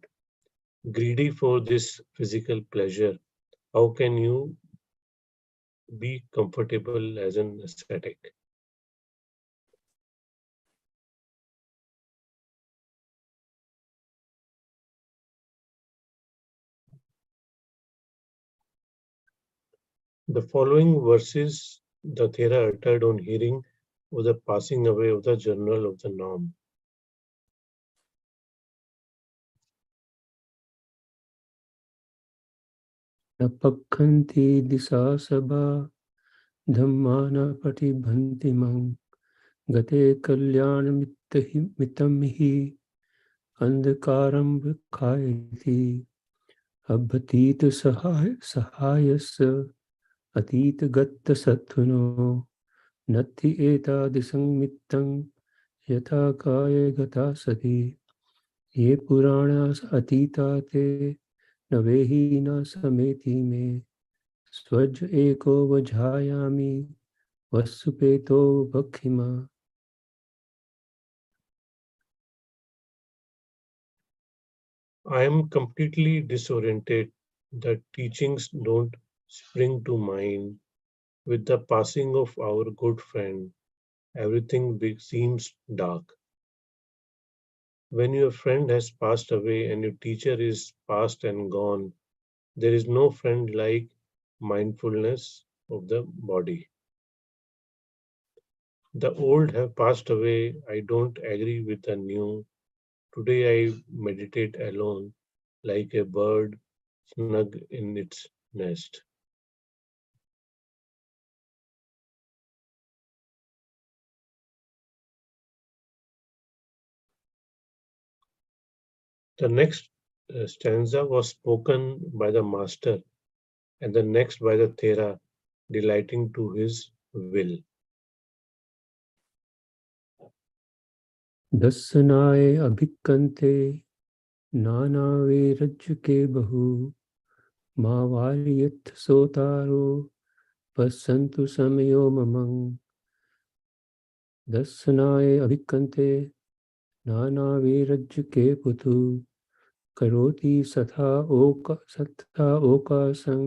greedy for this physical pleasure, how can you be comfortable as an ascetic? The following verses the Thera uttered on hearing of the passing away of the General of the Norm. न पक्खन्ति दिशा सबा धम्मान पटिभन्ति मं गते कल्याणमितं हि अंधकारं खायति अभतीत सहायस्य अतीत गत्त सत्वनो नत्थि एतादृशं मित्तं यथा काय गता सति ये पुराणास अतीता ते न वेहि न समेति मे स्वज एको वझायामि वसुपेतो बखिमा. I am completely disoriented. The teachings don't spring to mind. With the passing of our good friend, everything seems dark. When your friend has passed away and your teacher is past and gone, there is no friend like mindfulness of the body. The old have passed away. I don't agree with the new. Today I meditate alone, like a bird snug in its nest. The next stanza was spoken by the master, and the next by the Thera, delighting to his will. दर्शनाय अभिकंते नाना वेरज के बहु मावार्यथ सोतारो पसंतु समयो ममं. दर्शनाय अभिकंते नाना वेरज के पुतु करोति सथा ओकासं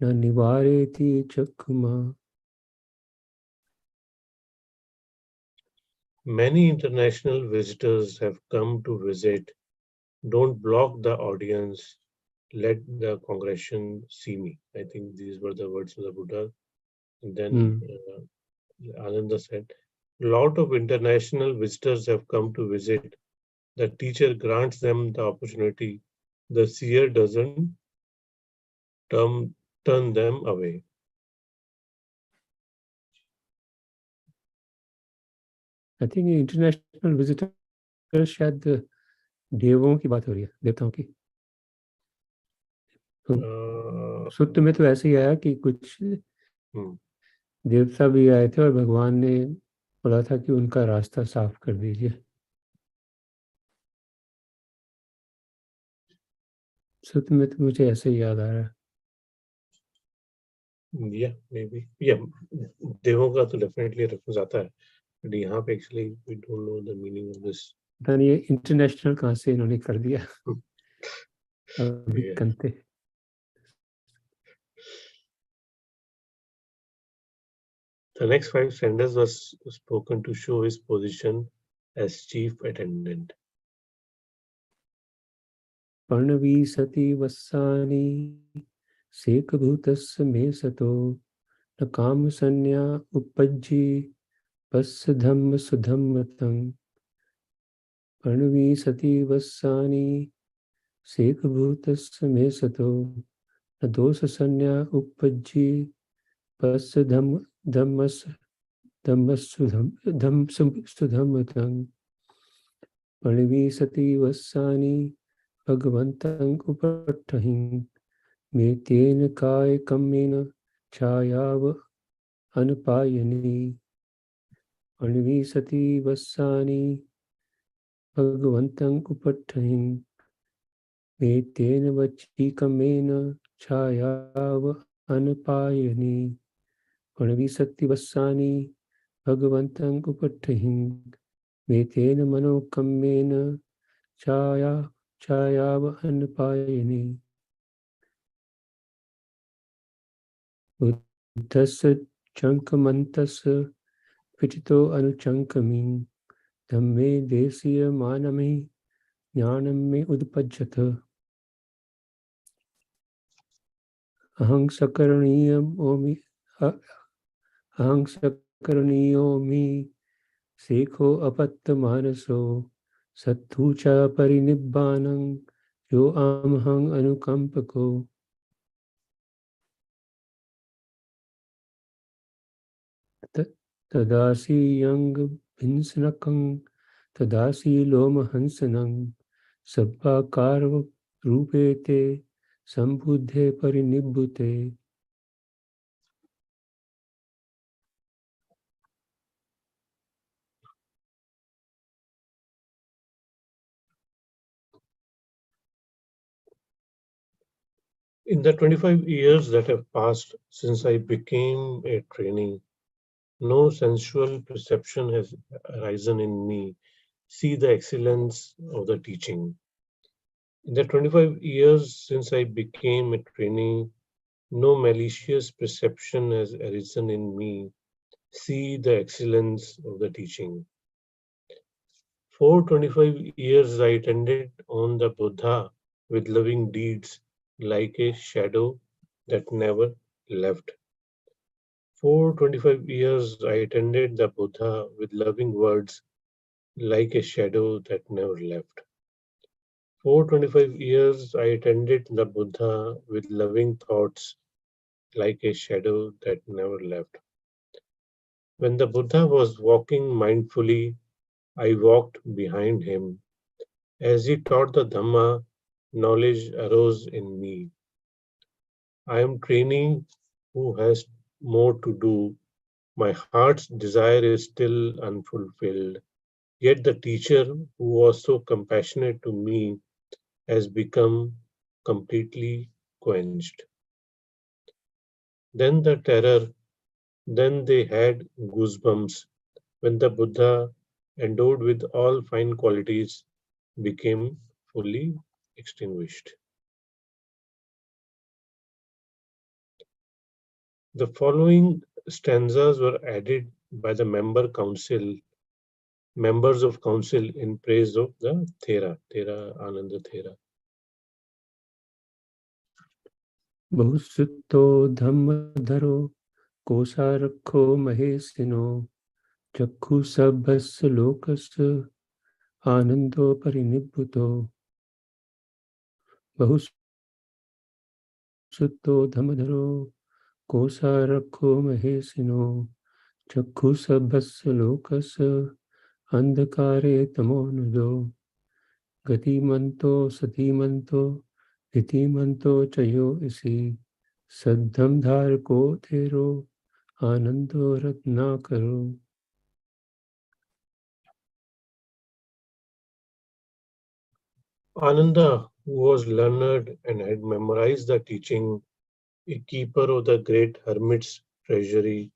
न निवारेति चक्षुमा. Many international visitors have come to visit. Don't block the audience. Let the congregation see me. I think these were the words of the Buddha. And then Ananda said, a lot of international visitors have come to visit. The teacher grants them the opportunity. The seer doesn't. turn them away. I think international visitors शायद देवों की बात हो रही है, देवताओं की। सूत्र में तो ऐसे ही आया कि कुछ देवता भी आए थे और भगवान ने बोला था कि उनका रास्ता साफ कर दीजिए। सूत्र में तो मुझे ऐसे ही याद आ रहा है। Yeah, maybe. Yeah, देवों का तो definitely रेफरेंस आता है, but यहाँ पे actually we don't know the meaning of this. पता नहीं ये इंटरनेशनल कहाँ से इन्होंने कर दिया। अभी Yeah. कंते। The next 5 sentences was spoken to show his position as chief attendant. पर्णवी सती वस्सानि सेकभूतस्य मे सतो न काम संज्ञा उपज्जी पस्य धम्म सुधम्मतं। पर्णवी सती वस्सानि सेकभूतस्य मे सतो न दोष संज्ञा उपज्जी पस्य धम्मसुधम्मतं। पर्णवी सती वस्सानि भगवन्तं उपट्ठहिं मे तेन काय कम्मेन छायाव अनुपायनी। पर्णवी सती वस्सानि भगवन्तं उपट्ठहिं मे तेन वची कम्मेन छायाव अनुपायनी। पर्णवी सती वस्सानि भगवन्तं उपट्ठहिं मे तेन मनोकम्मेन छायाव अनुपायनी। बुद्धस्य चङ्कमन्तस्य पिटितो अनुचङ्कमी धम्मे देशीयमानमे ज्ञानं मे उद्पज्यत। अहं सकरणीयोऽमि शेखो अपत्तमानसो सत्तु च परिनिब्बानं यो अहं अनुकम्पको। तदासि यंग भिन्सनकं तदासि लोमहंसनं सब्बाकार रूपे ते संबुद्धे परिनिब्बुते। In the 25 years that have passed since I became a trainee, no sensual perception has arisen in me. See the excellence of the teaching. In the 25 years since I became a trainee, no malicious perception has arisen in me. See the excellence of the teaching. For 25 years I attended on the Buddha with loving deeds like a shadow that never left. For 25 years I attended the Buddha with loving words like a shadow that never left. For 25 years I attended the Buddha with loving thoughts like a shadow that never left. When the Buddha was walking mindfully, I walked behind him. As he taught the Dhamma, knowledge arose in me. I am training who has more to do. My heart's desire is still unfulfilled. Yet the teacher who was so compassionate to me has become completely quenched. Then the terror, then they had goosebumps when the Buddha, endowed with all fine qualities, became fully extinguished. The following stanzas were added by the members of council in praise of the Thera Ananda Thera. बहुसुतो धम्मधरो कोशारखो महेशिनो चक्षु सभस्य लोकस्य आनंदो परिनिब्बुतो। बहुसुतो Sutto Dhamadharo Kosa Rakho Mahesino Chakhu Sabhas Lokasa Andhakare Tamonudo Gatimanto Satimanto Itimanto Chayo Isi Saddham Dharko Thero Anando Ratnakaro. Ananda, who was learned and had memorized the teaching, a keeper of the great hermit's treasury,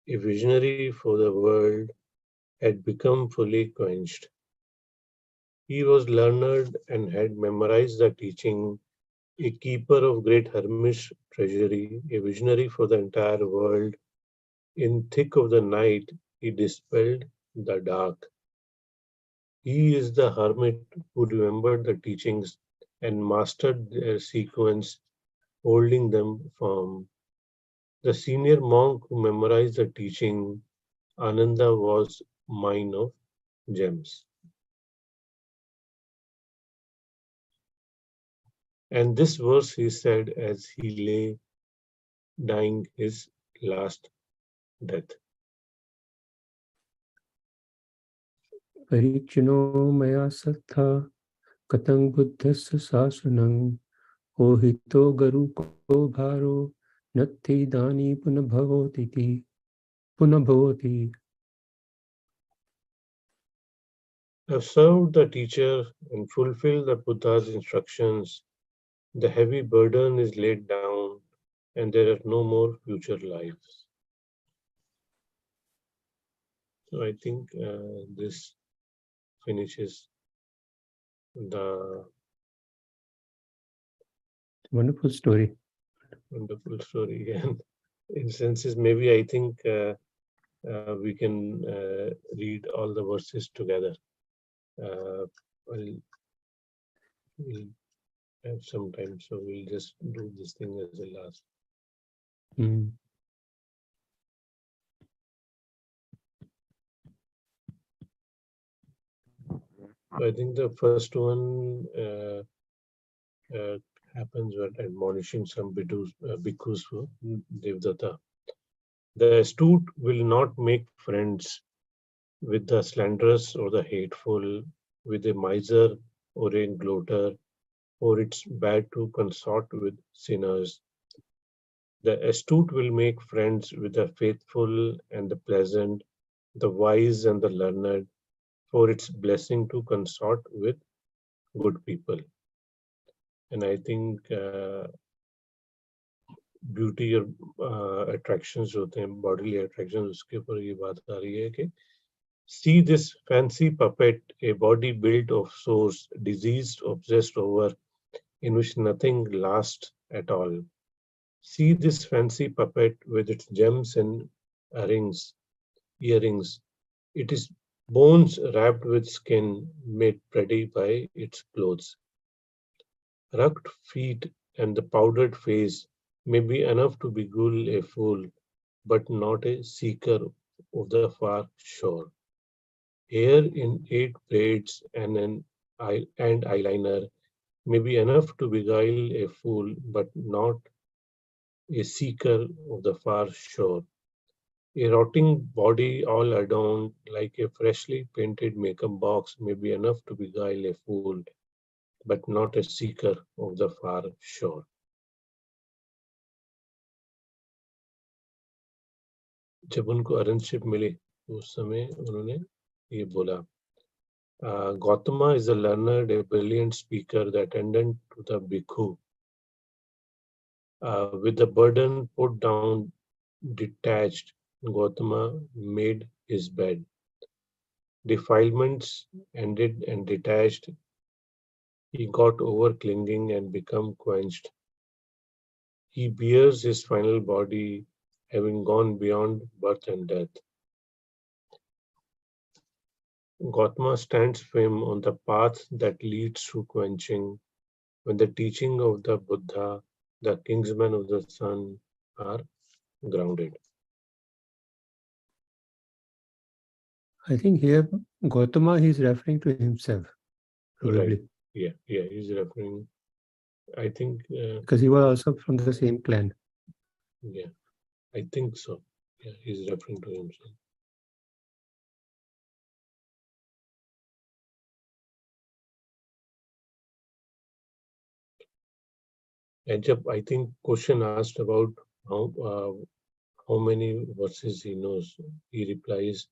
a visionary for the world, had become fully quenched. He was learned and had memorized the teaching, a keeper of great hermit's treasury, a visionary for the entire world. In thick of the night, he dispelled the dark. He is the hermit who remembered the teachings and mastered their sequence, holding them firm. The senior monk who memorized the teaching, Ananda, was mine of gems. And this verse he said as he lay dying his last death. Parichino Maya Sattha Katang Buddhasya Sasanang Ohito Garuko Bharo Natti Dani Punabhavoti Punabhavoti. Have served the teacher and fulfilled the Buddha's instructions. The heavy burden is laid down, and there are no more future lives. So I think this finishes the Wonderful story. wonderful story. And in senses, maybe I think we can read all the verses together. We'll have some time, so we'll just do this thing as a last. Mm. I think the first one happens when admonishing some bhikkhus for Devdatta. The astute will not make friends with the slanderous or the hateful, with a miser or a gloater, for it's bad to consort with sinners. The astute will make friends with the faithful and the pleasant, the wise and the learned, for it's blessing to consort with good people. And I think beauty और attractions होते हैं, bodily attractions, उसके ऊपर ये बात आ रही है कि see this fancy puppet, a body built of sores, diseased, obsessed over, in which nothing lasts at all. See this fancy puppet with its gems and earrings. It is bones wrapped with skin, made pretty by its clothes. Rugged feet and the powdered face may be enough to beguile a fool, but not a seeker of the far shore. Hair in 8 braids and eyeliner may be enough to beguile a fool, but not a seeker of the far shore. A rotting body all adorned like a freshly painted makeup box may be enough to beguile a fool, but not a seeker of the far shore. जब उनको अरेंजशिप मिली उस समय उन्होंने ये बोला Gautama is a learned, a brilliant speaker, the attendant to the bhikkhu. With the burden put down, detached, Gautama made his bed. Defilements ended and detached. He got over clinging and become quenched. He bears his final body, having gone beyond birth and death. Gautama stands firm on the path that leads to quenching, when the teaching of the Buddha, the kingsman of the sun, are grounded. I think here Gautama is referring to himself, probably. Right. Yeah, he's referring I think, because he was also from the same clan. yeah, I think so. Yeah, he's referring to himself. And I think question asked about how many verses he knows. He replies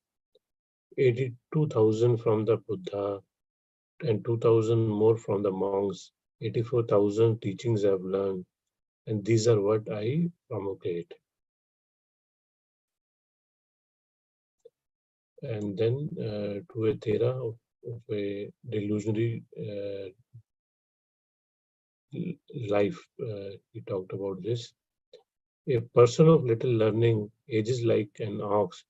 82,000 from the Buddha and 2,000 more from the monks. 84,000 teachings I've learned, and these are what I promulgate. And then to a Thera of a delusionary life, he talked about this. A person of little learning ages like an ox.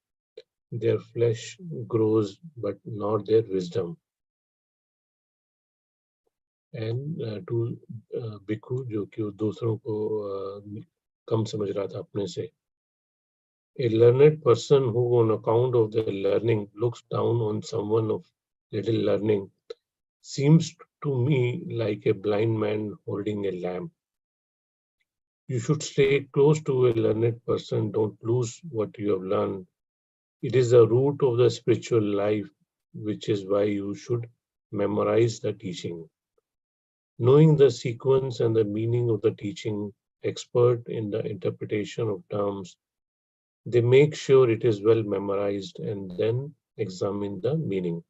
Their flesh grows, but not their wisdom. And to भिक्षु जो कि वो दूसरों को कम समझ रहा था अपने से. A learned person who, on account of their learning, looks down on someone of little learning, seems to me like a blind man holding a lamp. You should stay close to a learned person. Don't lose what you have learned. It is the root of the spiritual life, which is why you should memorize the teaching. Knowing the sequence and the meaning of the teaching, expert in the interpretation of terms, they make sure it is well memorized and then examine the meaning.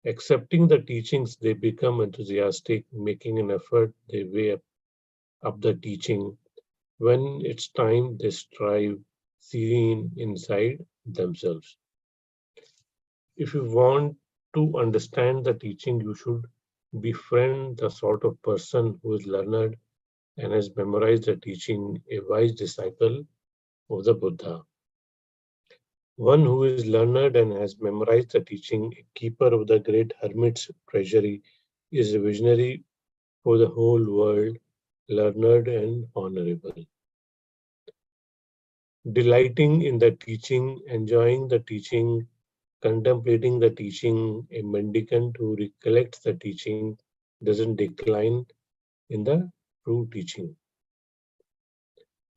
Accepting the teachings, they become enthusiastic, making an effort, they weigh up the teaching. When it's time, they strive, serene inside themselves. If you want to understand the teaching, you should befriend the sort of person who is learned and has memorized the teaching, a wise disciple of the Buddha. One who is learned and has memorized the teaching, a keeper of the great hermit's treasury, is a visionary for the whole world, learned and honorable. Delighting in the teaching, enjoying the teaching, contemplating the teaching, a mendicant who recollects the teaching doesn't decline in the true teaching.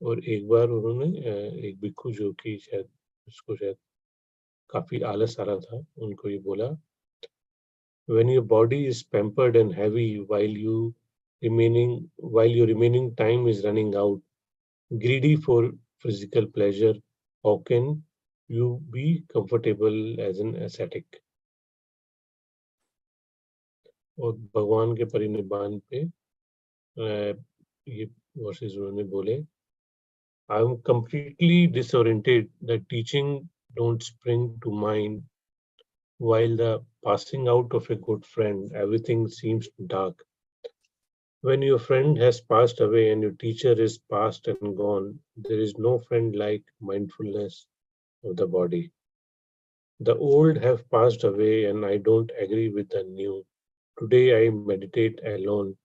और एक बार उन्होंने एक भिक्षु जो कि शायद उसको शायद काफी आलस आ रहा था, उनको ये बोला, when your body is pampered and heavy while your remaining time is running out, greedy for physical pleasure, how can you be comfortable as an ascetic? और भगवान के परिनिब्बान पे ये वर्सेस उन्होंने बोले, I am completely disoriented. The teaching don't spring to mind. While the passing out of a good friend, everything seems dark. When your friend has passed away and your teacher is past and gone, there is no friend like mindfulness of the body. The old have passed away and I don't agree with the new. Today I meditate alone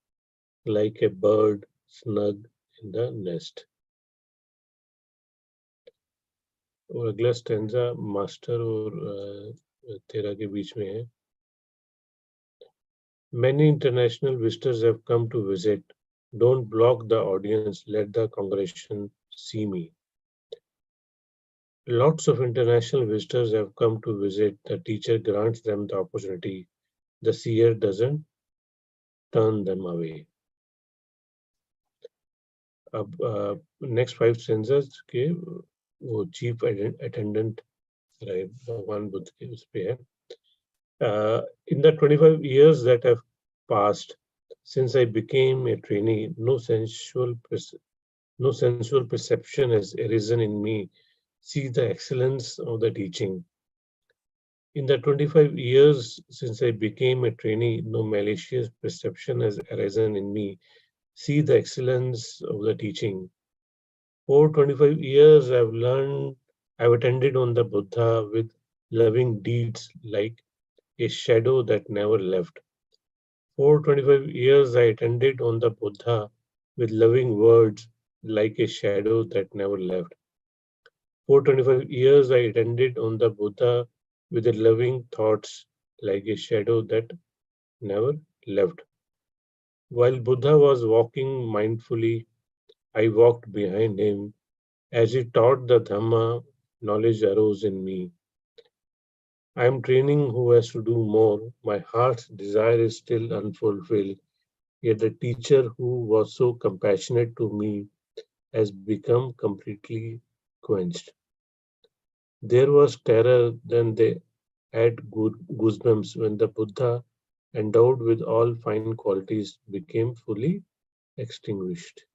like a bird snug in the nest. और अगला stanza master और तेरा के बीच में है. Many international visitors have come to visit. Don't block the audience, let the congregation see me. Lots of international visitors have come to visit. The teacher grants them the opportunity. The seer doesn't turn them away. अब next 5 stanzas के वो chief attendant भगवान बुद्ध के उस पे है. In the 25 years that have passed since I became a trainee, no sensual perception has arisen in me. See the excellence of the teaching. In the 25 years since I became a trainee, no malicious perception has arisen in me. See the excellence of the teaching. For 25 years, I've attended on the Buddha with loving deeds like a shadow that never left. For 25 years, I attended on the Buddha with loving words like a shadow that never left. For 25 years, I attended on the Buddha with the loving thoughts like a shadow that never left. While Buddha was walking mindfully, I walked behind him. As he taught the Dhamma, knowledge arose in me. I am training who has to do more. My heart's desire is still unfulfilled. Yet the teacher who was so compassionate to me has become completely quenched. There was terror, then they had goosebumps when the Buddha, endowed with all fine qualities, became fully extinguished.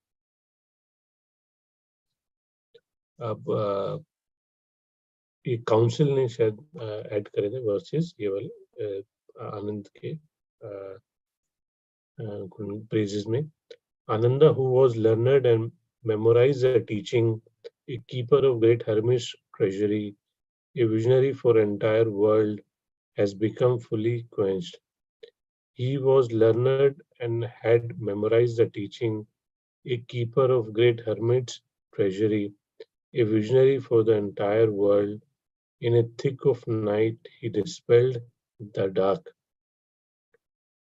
अब ये council ने शायद add करे थे versus ये वाले आनंद के praises में Ananda, who was learned and memorized the teaching, a keeper of great hermit's treasury, a visionary for entire world, has become fully quenched. He was learned and had memorized the teaching, a keeper of great hermit's treasury, a visionary for the entire world. In a thick of night, he dispelled the dark.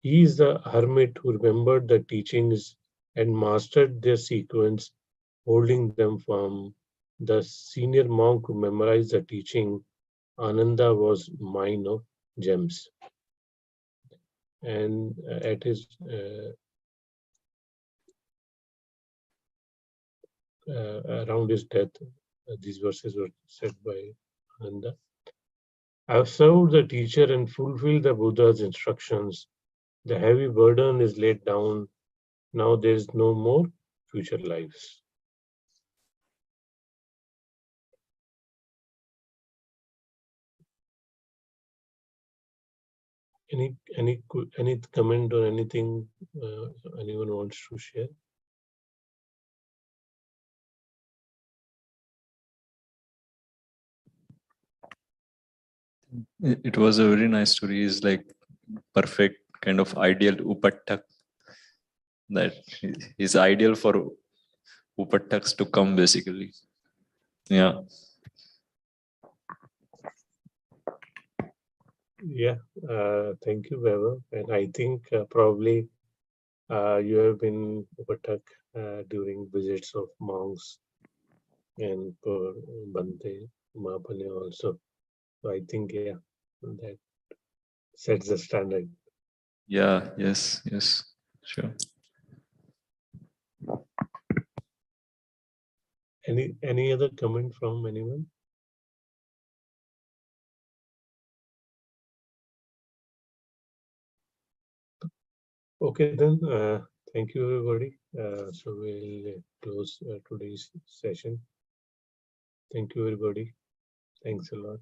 He is the hermit who remembered the teachings and mastered their sequence, holding them firm. The senior monk who memorized the teaching, Ananda, was mine of gems. And at his around his death, these verses were said by Ananda. I have served the teacher and fulfilled the Buddha's instructions. The heavy burden is laid down. Now there is no more future lives. Any comment or anything anyone wants to share? It was a very nice story. It's like perfect kind of ideal upattak. That is ideal for upattaks to come basically. Yeah. Yeah, thank you, Vaibhav. And I think probably you have been Upatak during visits of monks and for Bante, Mahapane also. So I think, yeah, that sets the standard. Yeah. Yes. Yes. Sure. Any other comment from anyone? Okay, then. Thank you, everybody. So we'll close today's session. Thank you, everybody. Thanks a lot.